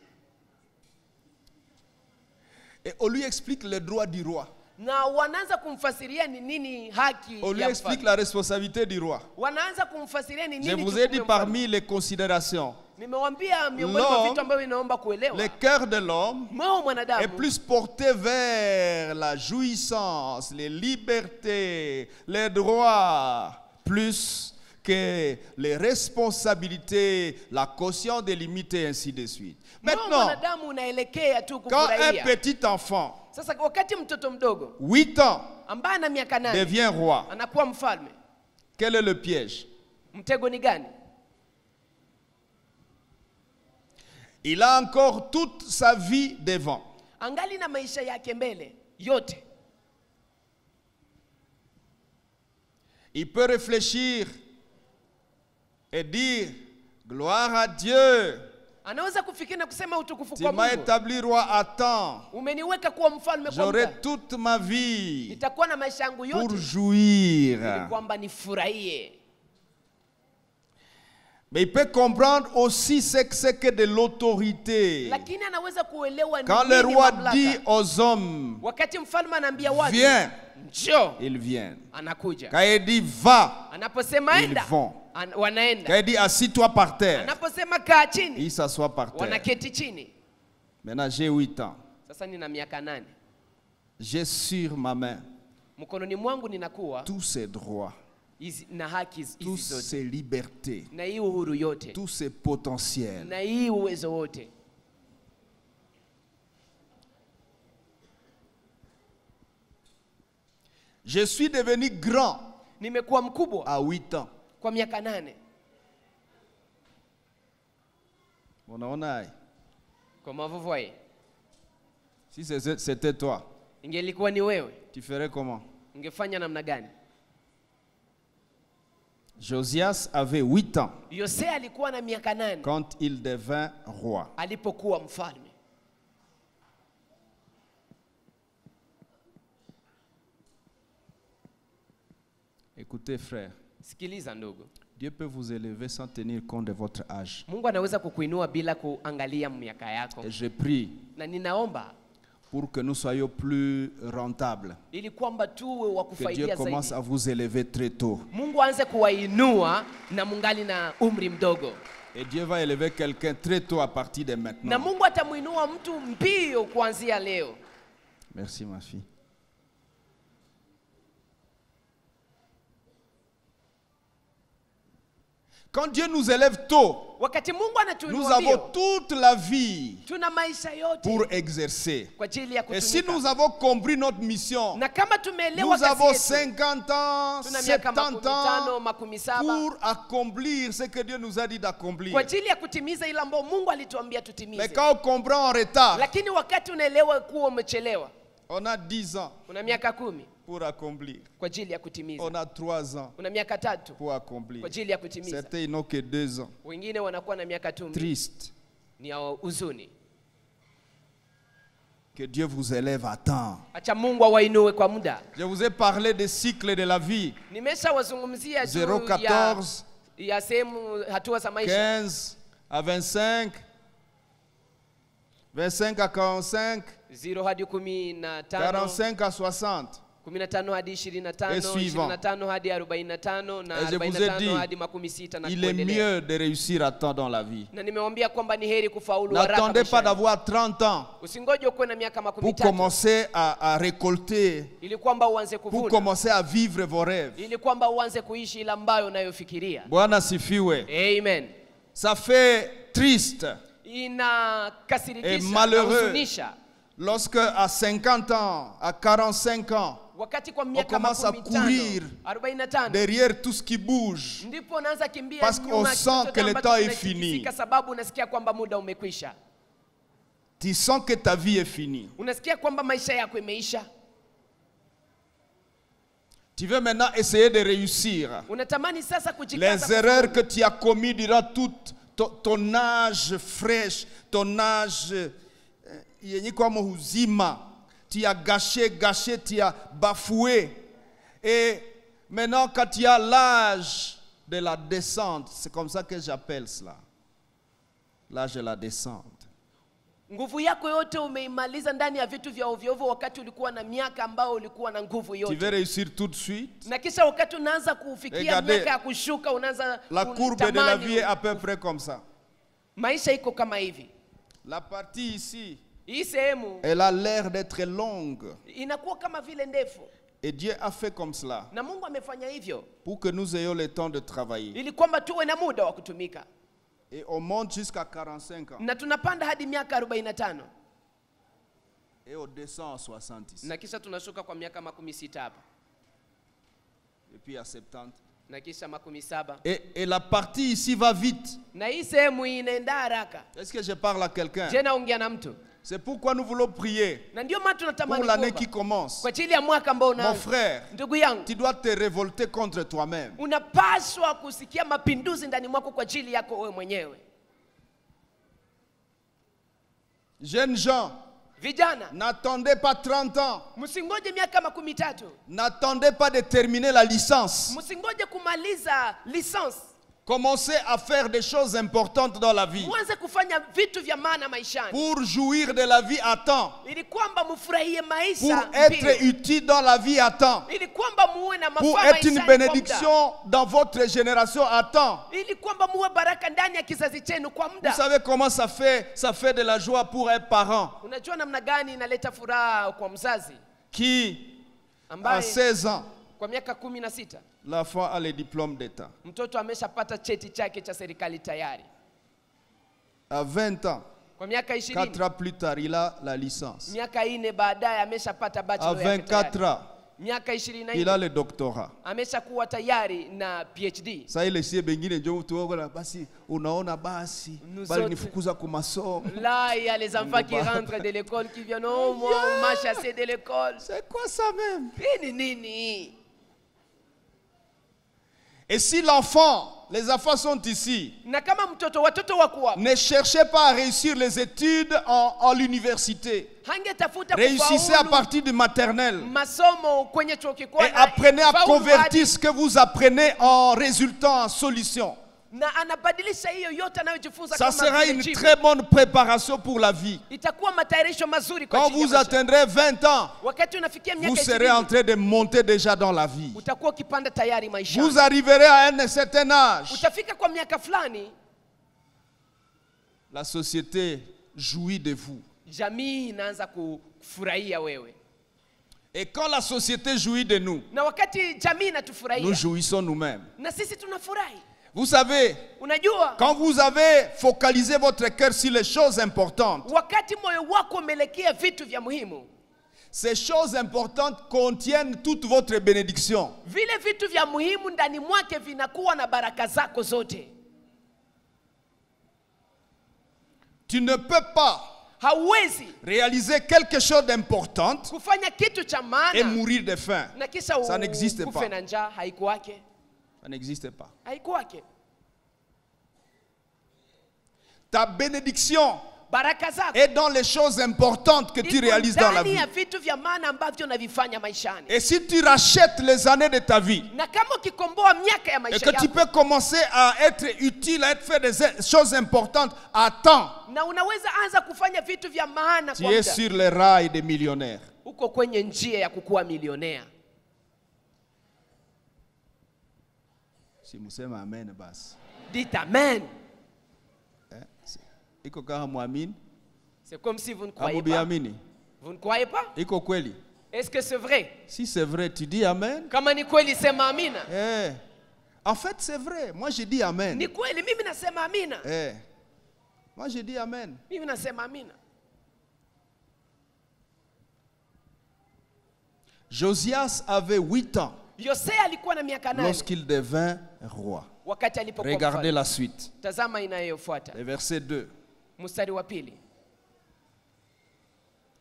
Et on lui explique le droit du roi. Na wanaanza kumfasiria ni nini haki On lui ya explique mfalme. la responsabilité du roi. Wanaanza kumfasiria ni Je nini vous ai dit jukumu ya mfalme. parmi les considérations, Nimewambia miongoni mwa L'homme, vitu ambavyo inaomba kuelewa. le cœur de l'homme Moyo wa est mwanadamu plus porté vers la jouissance, les libertés, les droits, plus que les responsabilités, la caution des limites et ainsi de suite. moyo wa Maintenant, mwanadamu unaelekea tu quand un kufurahia. petit enfant, Sasa wakati mtoto mdogo 8 ans, ambaye ana miaka 8 devient roi, anakuwa mfalme, quel est le piège? Mtego ni gani? Il a encore toute sa vie devant. Angali na maisha yake mbele yote. Il peut réfléchir et dire gloire à Dieu. Anaweza kufikiri na kusema utukufu Tu kwa m'as Mungu. établi roi à temps. Umeniweka kuwa mfalme kwa J'aurai muda. toute ma vie Nitakuwa na maisha yangu pour yote jouir. ili kwamba nifurahie. Mais il peut comprendre aussi ce que c'est que de l'autorité. Lakini anaweza kuelewa Quand nini le roi mamlaka. dit aux hommes, Wakati mfalme anaambia watu, viens, njoo, ils viennent. anakuja. Quand il dit va, Anaposema ils enda, vont. wanaenda. Quand il dit assis-toi par terre, Anaposema kaa chini, il s'assoit par terre. wanaketi chini. Maintenant, j'ai 8 ans. Sasa nina miaka 8. J'ai sur ma main Mkononi mwangu ninakuwa tous ces droits, na haki toutes hizi zote. ces libertés, Na hii uhuru yote. tous ces potentiels. Na hii uwezo wote. Je suis devenu grand Nimekuwa mkubwa à 8 ans. kwa miaka 8. Unaona? Kama vous voyez. Si c'était toi, Ingelikuwa ni wewe, tu ferais comment? ungefanya namna gani? Josias avait 8 ans Yosea alikuwa na miaka 8 quand il devint roi. alipokuwa mfalme. Écoutez, frère, Sikiliza ndugu. Dieu peut vous élever sans tenir compte de votre âge. Mungu anaweza kukuinua bila kuangalia miaka yako. Et je prie Na ninaomba pour que nous soyons plus rentables. ili kwamba tuwe wa Que Dieu kufaidia commence zaidi. à vous élever très tôt. Mungu aanze kuwainua na mungali na umri mdogo. Et Dieu va élever quelqu'un très tôt à partir de Na maintenant. Mungu atamuinua mtu mbio kuanzia leo. Merci ma fille. Quand Dieu nous élève tôt, Wakati Mungu nous anatuinua avons mbio, toute la vie tuna maisha yote pour exercer. kwa ajili ya Et si kutumika. nous avons compris notre mission, Na kama tumeelewa nous avons kazi yetu, 50 ans, tuna miaka 70 ans makumi saba pour accomplir ce que Dieu nous a dit d'accomplir. kwa ajili ya kutimiza ile ambayo Mungu alituambia Mais tutimize. quand on comprend en retard, Lakini wakati unaelewa kuwa umechelewa, on a 10 ans una miaka 10 pour accomplir. kwa ajili ya kutimiza. On a 3 ans Una miaka 3 pour accomplir. kwa ajili ya kutimiza. Certains ils n'ont que 2 ans. Wengine wanakuwa na miaka 10 Triste. ni ya huzuni. Que Dieu vous élève à temps. Acha Mungu awainue kwa muda. Je vous ai parlé des cycles de la vie. Nimeshawazungumzia juu 0,14, ya sehemu hatua za maisha 15 à 25, 25 à 45, 0 hadi 15, 45 à 60. 15 hadi 25, Et suivant. 25 hadi 45 na Et je vous ai 45 dit, hadi 60 na il est kuendelea. mieux de réussir à temps dans la vie. Na nimewambia kwamba ni heri kufaulu haraka N'attendez pas maishani. d'avoir 30 ans Usingoje ukuwe na miaka pour 13 commencer à récolter, ili kwamba uanze pour kuvuna, commencer à vivre vos rêves. ili kwamba uanze kuishi ile ambayo unayofikiria. Bwana sifiwe. Amen. Ça fait triste Et Inakasirikisha na malheureux. huzunisha lorsque à 50 ans, à 45 ans, wakati kwa on miaka commence à 15, courir 45 derrière tout ce qui bouge. ndipo unaanza kimbia Parce qu'on nyuma ya sent chochote que le ambacho temps est kinatikisika, fini. sababu unasikia kwamba muda umekwisha. Tu sens que ta vie est finie. Unasikia kwamba maisha yako imeisha. Tu veux maintenant essayer de réussir. Unatamani sasa kujikaza. Les erreurs que tu as commises durant tout ton âge fraîche, ton âge yenye comme uzima, tu as gâché, tu as bafoué. Et maintenant, quand tu as l'âge de la descente, c'est comme ça que j'appelle cela. L'âge de la descente. Nguvu yako yote umeimaliza ndani ya vitu vya ovyo ovyo wakati ulikuwa na miaka ambao ulikuwa na nguvu Tu veux yote. réussir tout de suite. Na kisha wakati unaanza kufikia Regardez, miaka ya kushuka unaanza La courbe de la vie est à peu près comme ça. maisha iko kama hivi. La partie ici, Hii sehemu elle a l'air d'être longue. inakuwa kama vile ndefu. Et Dieu a fait comme cela Na Mungu amefanya hivyo pour que nous ayons le temps de travailler. ili kwamba tuwe na muda wa kutumika. Et on monte jusqu'à 45 ans. Na tunapanda hadi miaka 45 Et on descend à 60 ici. na kisha tunashuka kwa miaka 60 hapa. Et puis à 70. na kisha 17. Et la partie ici va vite. Na hii sehemu inaenda haraka. Est-ce que je parle à quelqu'un? Je naongea na mtu. C'est pourquoi nous voulons prier Na ndio maana tunatamani pour l'année kuomba qui commence. kwa ajili ya mwaka ambao Mon unaanza. frère, Ndugu yangu, tu dois te révolter contre toi-même. unapaswa kusikia mapinduzi ndani mwako kwa ajili yako wewe mwenyewe. Jeunes gens, Vijana, n'attendez pas 30 ans. msingoje miaka 13. N'attendez pas de terminer la licence. Msingoje kumaliza license. Commencez à faire des choses importantes dans la vie. Mwanze kufanya vitu vya maana maishani. Pour jouir de la vie à temps. Ili kwamba mfurahie maisha. Pour être utile dans la vie à temps. Ili kwamba muwe na mafaa Pour maishani. être une bénédiction dans votre génération à temps. Ili kwamba muwe baraka ndani ya kizazi chenu kwa muda. Vous savez comment ça fait de la joie pour un parent. Unajua namna gani inaleta furaha kwa mzazi Qui à ambaye 16 ans, kwa miaka 16 l'enfant a le diplôme d'État. mtoto ameshapata cheti chake cha serikali tayari. À 20 ans, Kwa miaka 4 20, ans plus tard, il a la licence. miaka 4 baadaye ameshapata À bachelor yake 24 tayari. ans, Miaka il a 24 le doctorat. ameshakuwa tayari na PhD. Sasa ile sie bengine ndio tuona basi unaona basi Nous bali autres- nifukuza kwa masomo. Là, il y a les enfants qui rentrent de l'école qui viennent, oh moi on m'a chassé de l'école. C'est quoi ça même? Hii ni nini? Et si l'enfant, les enfants sont ici, Na kama mtoto watoto wako hapa, ne cherchez pas à réussir les études en l'université. hangetafuta Réussissez à kufaulu partir du maternel. masomo kwenye chuo kikuu Et na apprenez à faulu convertir hadi- ce que vous apprenez en résultant en solution. na anabadilisha hiyo yote anayojifunza Ça kama sera vile une jibu. très bonne préparation pour la vie. Itakuwa matayarisho mazuri kwa Quand ajili ya vous maisha. atteindrez 20 ans, Wakati unafikia vous miaka serez en 20, train de monter déjà dans la vie. utakuwa ukipanda tayari maisha. Vous arriverez à un certain âge. Utafika kwa miaka fulani, La société jouit de vous. jamii inaanza kufurahia wewe. Et quand la société jouit de nous, Na wakati jamii nous inatufurahia, jouissons nous-mêmes. na sisi tunafurahi. Vous savez, Unajua, quand vous avez focalisé votre cœur sur les choses importantes, wakati moyo wako umeelekea vitu vya muhimu, ces choses importantes contiennent toute votre bénédiction. vile vitu vya muhimu ndani mwake vinakuwa na baraka zako zote. Tu ne peux pas Hauwezi réaliser quelque chose d'important kufanya kitu cha et maana mourir de faim. na kisha Ça n'existe kufe pas. na njaa. Haikuwake, Ça n'existe pas. haikuwake. Ta bénédiction Baraka zako est dans les choses importantes que tu iko réalises dans la ndani vie. ya vitu vya maana ambavyo unavifanya maishani. Et si tu rachètes les années de ta vie, Na kama ukikomboa miaka ya et maisha que tu yako peux commencer à être utile, à faire des choses importantes à temps, na unaweza anza kufanya vitu vya maana tu kwa es muda, sur les rails des millionnaires. uko kwenye njia ya kukuwa milionea. Si musema amen basi. Dites amen. Iko kama muamini, C'est comme si vous ne croyez pas. amubiamini. Vous ne croyez pas? Iko kweli. Est-ce que c'est vrai? Si c'est vrai, tu dis amen. Kama ni kweli sema amina. Eh. En fait, c'est vrai. Moi, je dis amen. Ni kweli, mimi nasema amina. Eh. Moi, je dis amen. Mimi nasema amina. Josias avait 8 ans Yosea alikuwa na miaka 8 lorsqu'il devint roi. wakati alipokuwa Regardez mfalme. la suite. Tazama inayofuata. Le verset 2. Mstari wa pili.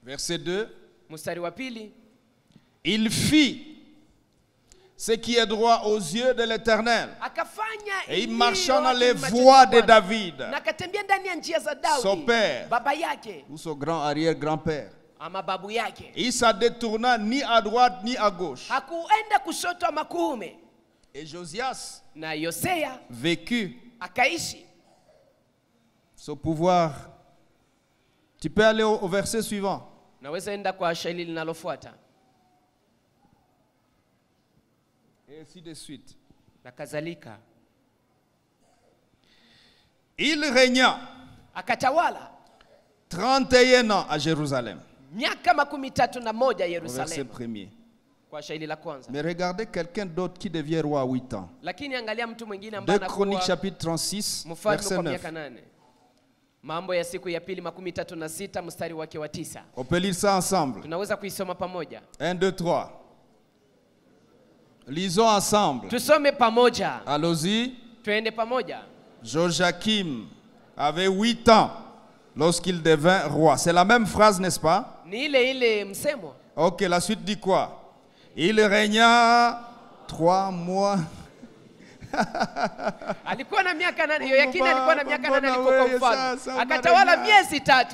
Verset 2. Mstari wa pili. Il fit ce qui est droit aux yeux de l'Éternel. Akafanya Et il iliyo marcha dans haki les machoni voies pa de Bwana. David, Na akatembea ndani ya njia za son Daudi. père, Baba yake ou son grand arrière-grand-père. ama babu yake. Il ne se détourna ni à droite ni à gauche. Hakuenda kushoto ama kuume. Et Josias Na Yosea vécut akaishi. son pouvoir. Tu peux aller au verset suivant. Naweza enda kwa shairi linalofuata. Et ainsi de suite. Na kadhalika. Il régna Akatawala 31 ans à Jérusalem. miaka 31 Au verset Yerusalemu. premier. Kwa shairi la kwanza. Mais regardez quelqu'un d'autre qui devient roi à 8 ans. Lakini angalia mtu mwingine ambaye 2 Chroniques anakuwa chapitre 36, mfalme verset kwa 9. miaka 8. Mambo ya siku ya pili 36 mstari wake wa 9. On peut lire ça ensemble. Tunaweza kuisoma pamoja. 1, 2, 3. Lisons ensemble. Tusome pamoja. Allons-y. Tuende pamoja. Joachim avait 8 ans lorsqu'il devint roi. C'est la même phrase, n'est-ce pas? Ni ile msemo. Ok, la suite dit quoi? Il régna 3 mois. Alikuwa na miaka 8. Yoyakini alikuwa na miaka 8 Mbona alipokuwa wewe mfalme. sasa Akatawala unarejea? miezi 3.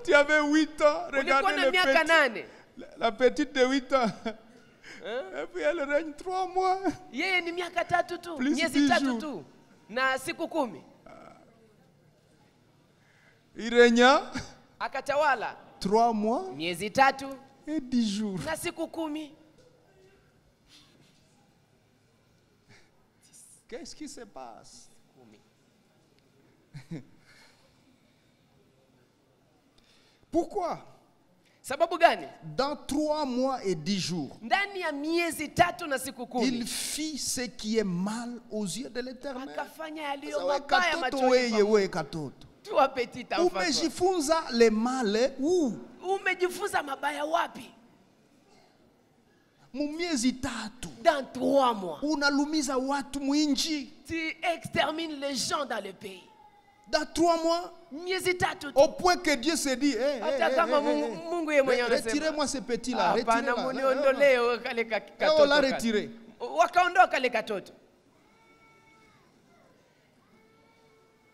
Tu avais 8 ans. Ulikuwa Regardez na le miaka petit. 8. La petite de 8 ans. Et puis elle règne 3 mois. Yeye ni miaka 3 tu. Plus Miezi 10 3 jours. tu. Na siku 10. Il régna Akatawala 3 mois miezi 3 et 10 jours. na siku 10. Qu'est-ce qui se passe? Pourquoi? Sababu gani? Dans 3 mois et 10 jours, Ndani ya miezi 3 na siku 10 il fit ce qui est mal aux yeux de l'Éternel. akafanya yaliyo Sasa we mabaya katoto machoni weye, pa we katoto. tu. Apetita mfano. Umejifunza le male Umejifunza mabaya wapi? mu miezi 3 Dans 3 mois. unalumiza watu mwinji. Tu extermines les gens dans le pays. Dans 3 mois, Miezi 3 tu. au point que Dieu se dit, Hata kama Mungu yeye mwenyewe anasema, retirez-moi ce petit là, hapana, retirez-la. muniondolee kale Et on l'a katoto. retiré. Wakaondoa kale katoto.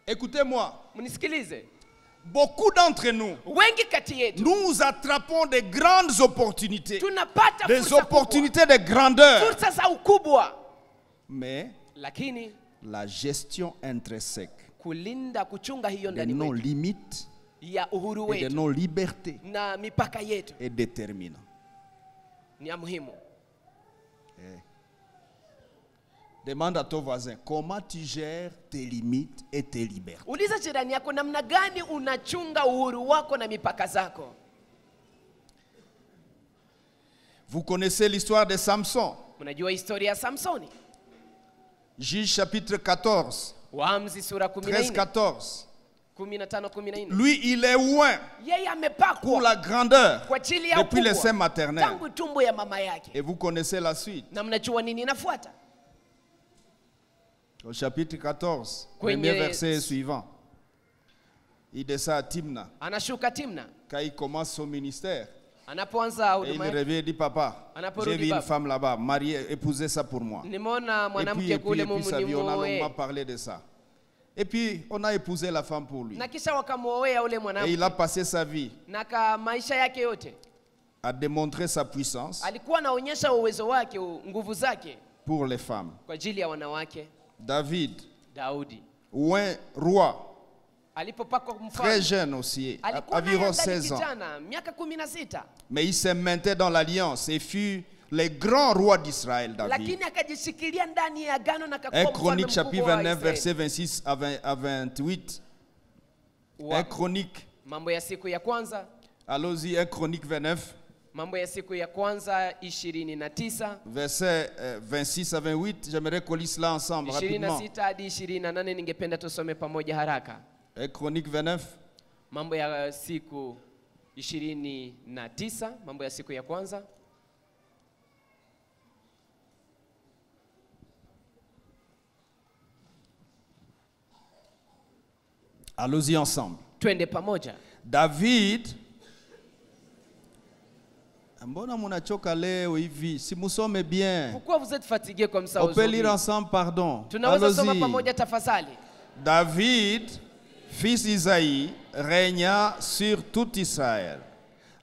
Écoutez-moi, Mnisikilize. beaucoup d'entre nous, Wengi kati yetu nous attrapons de grandes opportunités, tunapata des fursa kubwa. opportunités de grandeur. Fursa za ukubwa. Mais Lakini la gestion intrinsèque kulinda kuchunga hiyo de ndani nos wetu limites ya uhuru et de wetu nos libertés na mipaka yetu est déterminant. ni ya muhimu. Demande à ton voisin, comment tu gères tes limites et tes libertés? Uliza jirani yako namna gani unachunga uhuru wako na mipaka zako. Vous connaissez l'histoire de Samson. Mnajua historia ya Samsoni? Juge chapitre 14, Waamuzi sura 14. 13-14. 15-14. Lui, il est loin Yeye pour amepakwa la grandeur kwa ajili ya depuis le ukubwa sein maternel. tangu tumbo ya mama yake. Et vous connaissez la suite. Na mnajua nini inafuata? Au chapitre 14, Kwenye- premier verset suivant. Il descend à Timna. Anashuka Timna. Quand il commence son ministère, Anapoanza et il huduma yake, revient et dit, papa, Anaporudi j'ai vu une baba. femme là-bas, mariée, épousez ça pour moi. nimeona Et mwanamke kule mumu sa vie, on a longuement nimuoe. parlé de ça. Et puis, on a épousé la femme pour lui. Na kisha wakamuoea ule Et il mwanamke. a passé sa vie Na maisha yake yote à démontrer sa puissance alikuwa anaonyesha uwezo wake, nguvu zake pour les femmes. kwa ajili ya wanawake. David, Daudi ou un roi, alipopakwa très mfalme jeune aussi, alikuwa naye environ angali 16 ans. kijana, miaka 16, Mais il se maintenait dans l'alliance et fut le grand roi d'Israël, David. lakini akajishikilia ndani ya agano na 1 akakuwa mfalme Chronique chapitre mkubwa wa 29 Israeli. verset 26 à 28. 1 Chronique, Mambo ya siku ya kwanza, allons-y, 1 Chronique 29, mambo ya siku ya kwanza 29, verset 26 à 28. J'aimerais qu'on lise cela ensemble rapidement. 26 hadi 28, ningependa tusome pamoja haraka. 1 Chronique 29, Mambo ya siku 29, mambo ya siku ya kwanza. allons-y ensemble. Twende pamoja. David, mbona munachoka leo hivi? Si musome bien. Pourquoi vous êtes fatigué comme ça On peut lire aujourd'hui? ensemble, pardon. Tunaweza soma Allons-y. pamoja tafadhali. David, fils d'Isaïe, régna sur tout Israël.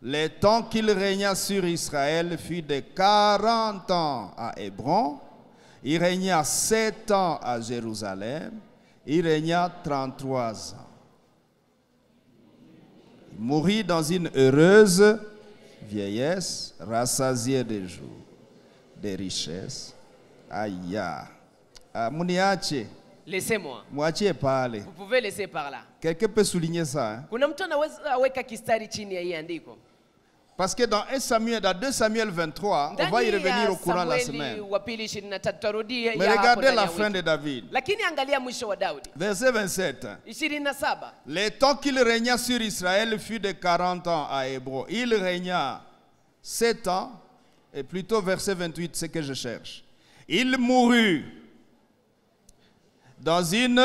Le temps qu'il régna sur Israël fut de 40 ans à Hébron. Il régna 7 ans à Jérusalem. Il régna 33 ans. Il mourut dans une heureuse vieillesse, rassasié des jours, des richesses. Aïe. Muniache. Laissez-moi. Mwachie pale. Vous pouvez laisser par là. Quelqu'un peut souligner ça. Hein? Kuna mtu anaweza weka kistari chini ya hii andiko. Parce que dans 1 Samuel, dans 2 Samuel 23, on va y revenir au courant de la semaine. wa pili 23 tutarudia Mais ya hapo regardez ndani la ya fin wiki. de David. Lakini angalia mwisho wa Daudi. Verset 27. 27. Le temps qu'il régna sur Israël fut de 40 ans à Hébron. Il régna 7 ans Et plutôt verset 28, c'est que je cherche. Il mourut dans une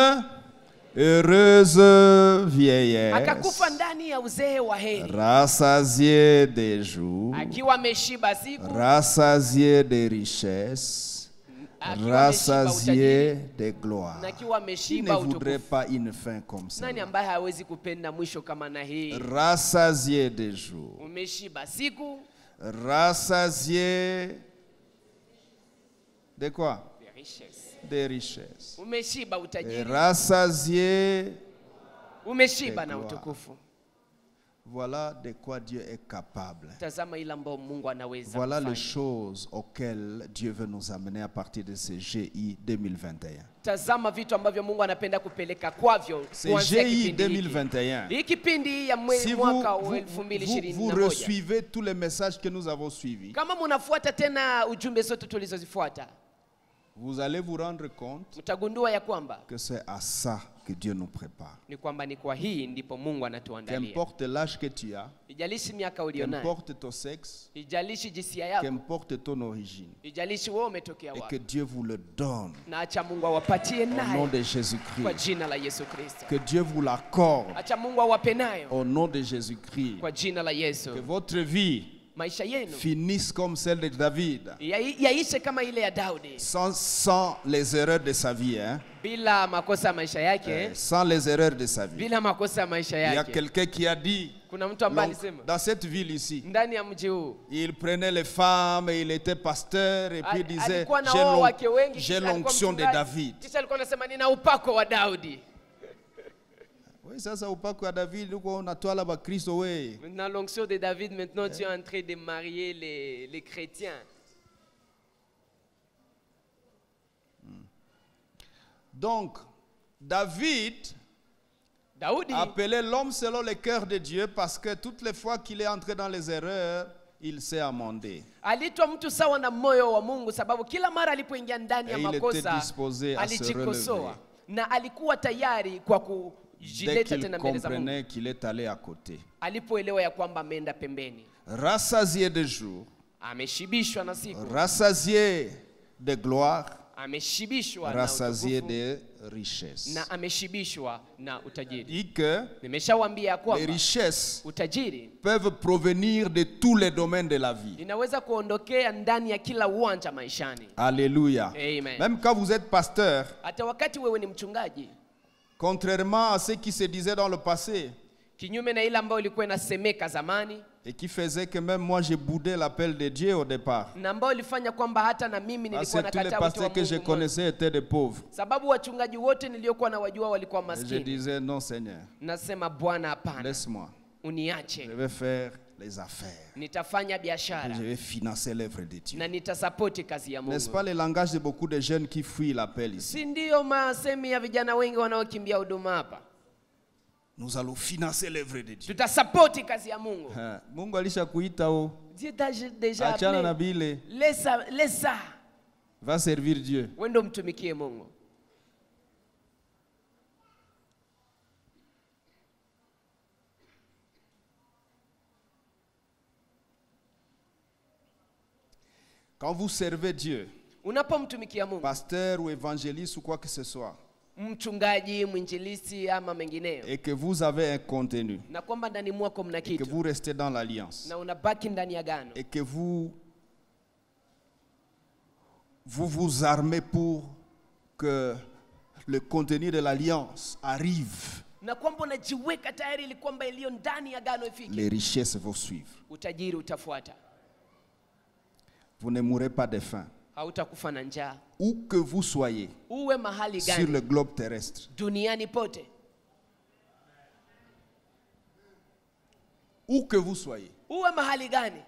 heureuse vieillesse, akakufa ndani ya uzee wa heri, rassasié des jours, akiwa ameshiba siku, rassasié des richesses, akiwa ameshiba rassasié utajiri, des gloires. na akiwa Qui ne ameshiba voudrait utukufu. pas une fin comme ça? Nani ambaye hawezi kupenda mwisho kama na hii? Rassasié des jours, Umeshiba siku, rassasié de quoi? ya richesse. Des richesses. Umeshiba Et utajiri, rassasié. umeshiba na gloire. utukufu. Voilà de quoi Dieu est capable. Tazama ile ambayo Mungu anaweza Voilà les kufanya. choses auxquelles Dieu veut nous amener à partir de ce GI 2021. Tazama vitu ambavyo Mungu anapenda kupeleka kwavyo C'est kuanzia GI kipindi hiki. 2021. Hii kipindi ya Si mwaka wa vous 2021. resuivez tous les messages que nous avons suivis, Kama munafuata tena ujumbe zote tulizozifuata, vous allez vous rendre compte mtagundua ya kwamba que c'est à ça que Dieu nous prépare. ni kwamba ni kwa hii ndipo Mungu anatuandalia. Qu'importe l'âge que tu as, Ijalishi miaka ulionayo, qu'importe ton sexe, ijalishi jinsia yako, qu'importe ton origine, ijalishi wewe umetokea et que wapi, Dieu vous le donne na acha Mungu awapatie au nom nayo de kwa Jésus-Christ. jina la Yesu Kristo. Que Dieu vous l'accorde Acha Mungu awape nayo au nom de Jésus-Christ. kwa jina la Que Yesu. votre vie Maisha yenu finisse comme celle de David, yaishe kama ile ya Daudi, sans les erreurs de sa vie, hein? bila makosa ya maisha yake, Sans les erreurs de sa vie. bila makosa ya maisha Il y a yake. quelqu'un qui a dit, Kuna mtu ambaye donc, alisema dans cette ville ici, ndani ya mji huu il prenait les femmes, et il était pasteur, et puis il disait, alikuwa na wao wake wengi, j'ai kisha alikuwa l'onction de mchungaji, David. kisha alikuwa anasema nina upako wa Daudi. Oui, ça upako à David, on a toi là-bas, Christ, oui. Maintenant l'onction de David, maintenant tu es en train de marier les chrétiens. Donc, David Daudi appelait l'homme selon le cœur de Dieu parce que toutes les fois qu'il est entré dans les erreurs, il s'est amendé. aliitwa mtu sawa na moyo wa Mungu, sababu kila mara alipoingia ndani ya Et il était makosa disposé à se alijikosoa relever. na alikuwa tayari kwa Dès kujileta qu'il tena mbele za Mungu, comprenait qu'il est allé à côté. alipoelewa ya kwamba ameenda pembeni, Rassasié de jour, ameshibishwa na siku, rassasié de gloire, ameshibishwa na rassasié utukufu, de richesse. na ameshibishwa na utajiri. Dit que Nimeshawaambia ya les kwamba richesses utajiri peuvent provenir de tous les domaines de la vie. inaweza kuondokea ndani ya kila uwanja maishani. Alléluia. Amen. Même quand vous êtes pasteur, Hata wakati wewe ni mchungaji, contrairement à ce qui se disait dans le passé, kinyume na ile ambayo ilikuwa inasemeka zamani et qui faisait que même moi j'ai boudé l'appel de Dieu au départ. na ambayo ilifanya kwamba hata na mimi Parce nilikuwa que tous les nakataa wito wa pasteurs que je Mungu mwanzo. connaissais étaient des pauvres. Sababu wachungaji wote niliokuwa na wajua walikuwa Et je maskini. disais, non Seigneur, Nasema Bwana, hapana, laisse-moi. Je uniache, vais faire les affaires. nitafanya Et biashara je vais financer l'œuvre de Dieu. na nitasapoti kazi ya N'est-ce Mungu. pas le langage de beaucoup de jeunes qui fuient l'appel ici? Si ndio masemi ya vijana wengi wanaokimbia huduma hapa? Nous allons financer l'œuvre de Dieu. Tutasapoti kazi ya Mungu. Ha, Mungu alishakuita o. Dieu t'a déjà Achana na appelé. bile. Laisse ça. Va servir Dieu. Wendo mtumikie Mungu. Quand vous servez Dieu, Unapomtumikia Mungu, pasteur ou évangéliste ou quoi que ce soit, mchungaji, mwinjilisti ama mengineyo, et que vous avez un contenu, na kwamba ndani mwako mna que kitu vous restez dans l'alliance, na unabaki ndani ya agano, et que vous vous armez pour que le contenu de l'alliance arrive, na kwamba unajiweka tayari ili kwamba iliyo ndani ya agano ifike, les richesses vont suivre. utajiri utafuata. Vous ne mourrez pas de faim. Hautakufa na njaa. Où que vous soyez Uwe mahali sur gani le globe terrestre, duniani pote, où que vous soyez, uwe mahali gani,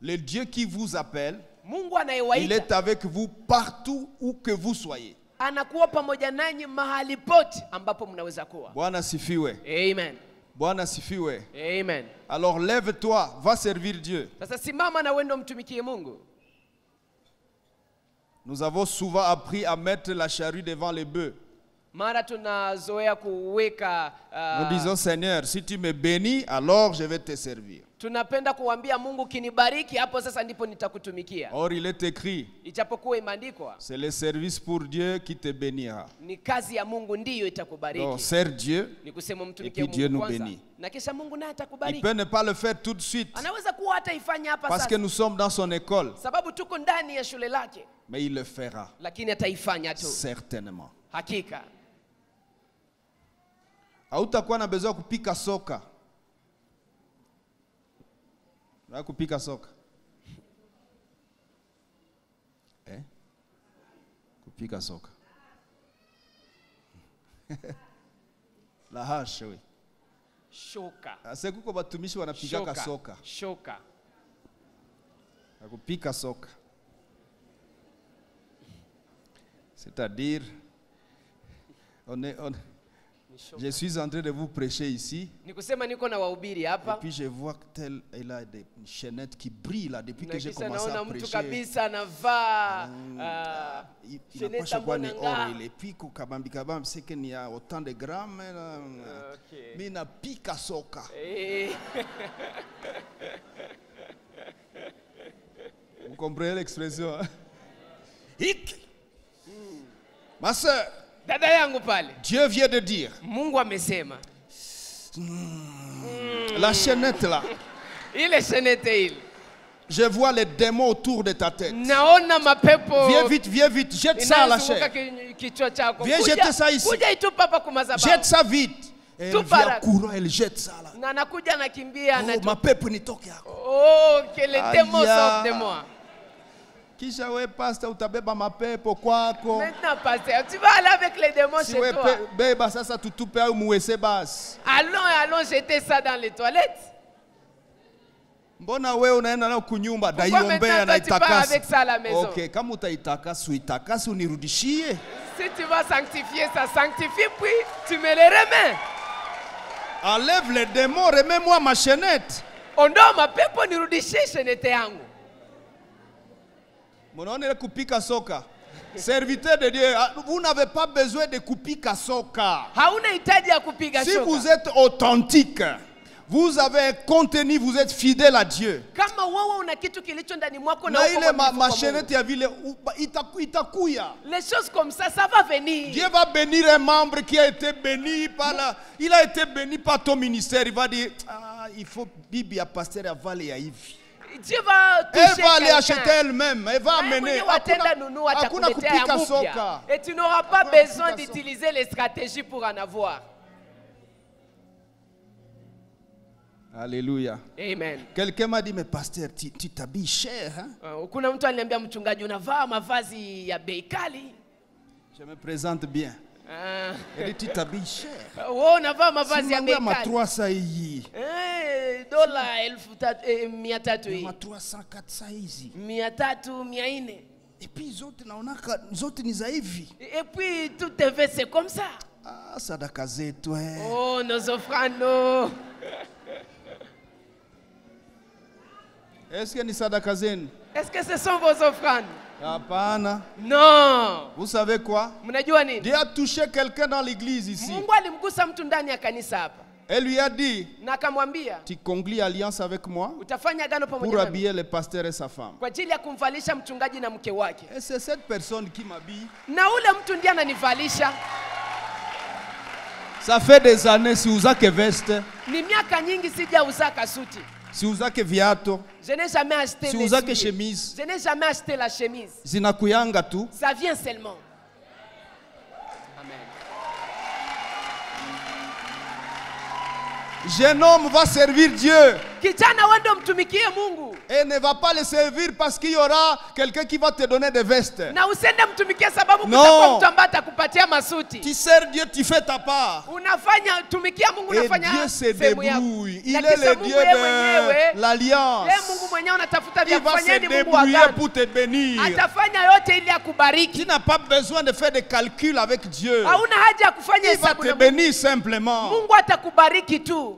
le Dieu qui vous appelle, Mungu il anayewaita est avec vous partout où que vous soyez. anakuwa pamoja nanyi mahali pote ambapo mnaweza kuwa. Bwana sifiwe. Amen. Bwana sifiwe. Amen. Alors lève-toi, va servir Dieu. Sasa simama na wendo mtumikie Mungu. Nous avons souvent appris à mettre la charrue devant les bœufs. Mara tunazoea kuweka Nous disons, Seigneur, si tu me bénis, alors je vais te servir. Tunapenda kuambia Mungu kinibariki hapo sasa ndipo nitakutumikia. Or il est écrit, Ijapokuwa imeandikwa, c'est le service pour Dieu qui te bénira. ni kazi ya Mungu ndiyo itakubariki. Donc sers Dieu, Ni kusema et mtumikie puis Dieu Mungu nous kwanza. bénit. Na kisha Mungu naye Il atakubariki. peut ne pas le faire tout de suite, Anaweza kuwa hata ifanya hapa parce que sasa. nous sommes dans son école, Sababu tuko ndani ya shule lake, mais il le fera, lakini ataifanya tu. certainement. Hakika. Hautakuwa na besoin kupika soka. Na kupika soka. Kupika soka. La hache, oui. Shoka. Ase kuko batumishi wanapika soka. Shoka. Na kupika soka. C'est-à-dire, je suis en train de vous prêcher ici. Ni kusema niko na wahubiri Et hapa. puis je vois qu'elle a des chaînettes qui brillent là depuis Na que j'ai kisha commencé à naona mtu prêcher. kabisa anavaa Inapasha kuwa ni oil. Et puis kukabambi kabambi c'est qu'il y a autant de grammes. Okay. Mais napika soka. Vous comprenez l'expression? Hein? Hik. Ma soeur, Dada yangu pale, Dieu vient de dire, Mungu amesema la chaînette là, ile shenete ile, je vois les démons autour de ta tête. naona mapepo. Viens vite, jette ça à la inayozunguka chair. kichwa chako. Viens Kuja- jeter ça ici. Kuja itupa hapa kwa madhabahu. Jette ça vite. Et elle Tout vient para- courant, elle jette ça là. Na anakuja nakimbia Oh, na ma pepo nitoke yako. oh, que les démons Aya. sortent de moi. Kisha we pastor utabeba mapepo kwako. Maintenant, pasteur, tu vas aller avec les démons Si chez we toi. beba sasa tutupe au muwese basi. Allons jeter ça dans les toilettes. Mbona we unaenda nao kunyumba Pourquoi daiombea maintenant na toi, tu pars avec itakasi? ça à la maison? Okay, kama utaitakasi uitakasi unirudishie. Si tu vas sanctifier ça, sanctifie puis tu me les remets. Enlève les démons, remets-moi ma chaînette. Ondoa mapepo nirudishie shenete yangu. Munaona ile kupika soka. Serviteur de Dieu, vous n'avez pas besoin de kupika soka. Hauna hitaji ya kupiga Si shoka. vous êtes authentique, vous avez un contenu, vous êtes fidèle à Dieu. Kama wewe una kitu kilicho ndani mwako na Na uko ile mwaminifu kwa Mungu. machenette ya vile itakuya. Les choses comme ça va venir. Dieu va bénir un membre qui a été béni par il a été béni par ton ministère. Il va dire, ah, il faut Bibi à pasteur avale ya hivi. Dieu va Elle toucher va aller quelqu'un. acheter elle-même. Elle va Naye amener. mwenyewe atenda nunua Hakuna atakuletea ya kupika mpya. soka. Et tu n'auras pas Hakuna besoin kupika soka. d'utiliser les stratégies pour en avoir. Alléluia. Amen. Quelqu'un m'a dit, mais pasteur, tu t'habilles cher. Hein? Kuna mtu aliniambia mchungaji unavaa mavazi ya bei kali. Je me présente bien. Elle dit, tu t'habilles cher. Wewe unavaa mavazi ya bei Ma kali. 300 hii. Dola 300 hii. Ma 300 400 hizi. 300 400. Et puis zote naonaka zote ni za hivi. Et puis tout est fait c'est comme ça. Ah, sadaka zetu. Oh, nos offrandes. Est-ce que ni sadaka zenu? Est-ce que ce sont vos offrandes? Hapana. Non. Vous savez quoi? Mnajua nini? Dieu a touché quelqu'un dans l'église ici. Mungu alimgusa mtu ndani ya kanisa hapa. Elle lui a dit, Na akamwambia, tu conclus alliance avec moi utafanya agano pour pamoja nami habiller le pasteur et sa femme. kwa ajili ya kumvalisha mchungaji na mke wake. Et c'est cette personne qui m'habille. Na ule mtu ndiye ananivalisha. Ça fait des années si vous avez veste, Ni miaka nyingi sijauzaka suti. si vous avez viato, Je n'ai jamais acheté si les vous avez souliers. chemise, Je n'ai jamais acheté la chemise. zinakuyanga tu. Ça vient seulement. Amen. Jeune homme va servir Dieu Kijana wewe ndio mtumikie Mungu. et ne va pas le servir parce qu'il y aura quelqu'un qui va te donner des vestes. Na usiende mtumikie sababu No. kutakuwa mtu ambaye atakupatia masuti. Tu sers Dieu, tu fais ta part. Unafanya tumikia Mungu Et unafanya Dieu se sehemu yako. débrouille. Il Na est kisha le Mungu Dieu yeye mwenyewe, de l'alliance. yeye Mungu mwenyewe unatafuta vya Il va se kufanyeni Mungu wa débrouiller agano. pour te bénir. Atafanya yote ili akubariki. Tu n'as pas besoin de faire des calculs avec Dieu. Hauna haja ya kufanya Il va hesabu te na Mungu. bénir simplement. Mungu atakubariki tu.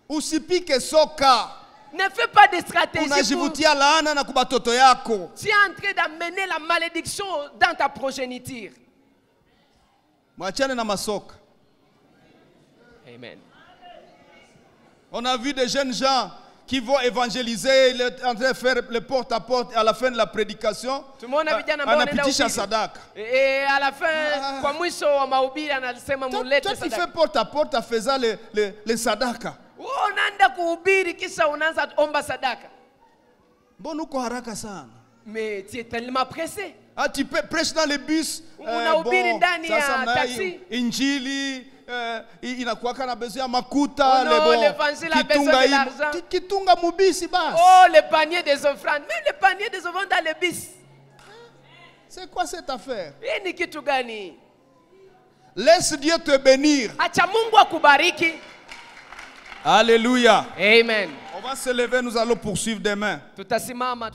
Usipike soka. Ne fais pas de stratégie pour... Unajivutia laana na kubatoto yako. Tu es en train d'amener la malédiction dans ta progéniture. Mwachane na masoka. Amen. On a vu des jeunes gens qui vont évangéliser, il est en train de faire le porte-à-porte à la fin de la prédication. Tumeona vijana ambao wanaenda Anapitisha uhubiri. sadaka. À la fin, kwa mwisho wa mahubiri anasema Toi, mulete tu fais sadaka. porte-à-porte en faisant les sadaka. Wewe unaenda kuhubiri kisha unaanza omba sadaka. Bon, uko haraka sana. Mais tu es tellement pressé. Ah, tu peux prêcher dans les bus. Unahubiri ndani ya taxi. Injili inakuwaka na besoin ya makuta. Non, l'évangile a besoin de l'argent. Kitunga mubisi basi. Oh, le panier des offrandes. Même le panier des offrandes dans le bis. C'est quoi cette affaire? Hii ni kitu gani? Laisse Dieu te bénir. Acha Mungu akubariki. Alléluia. Amen. On va se lever, nous allons poursuivre demain. Tutasimama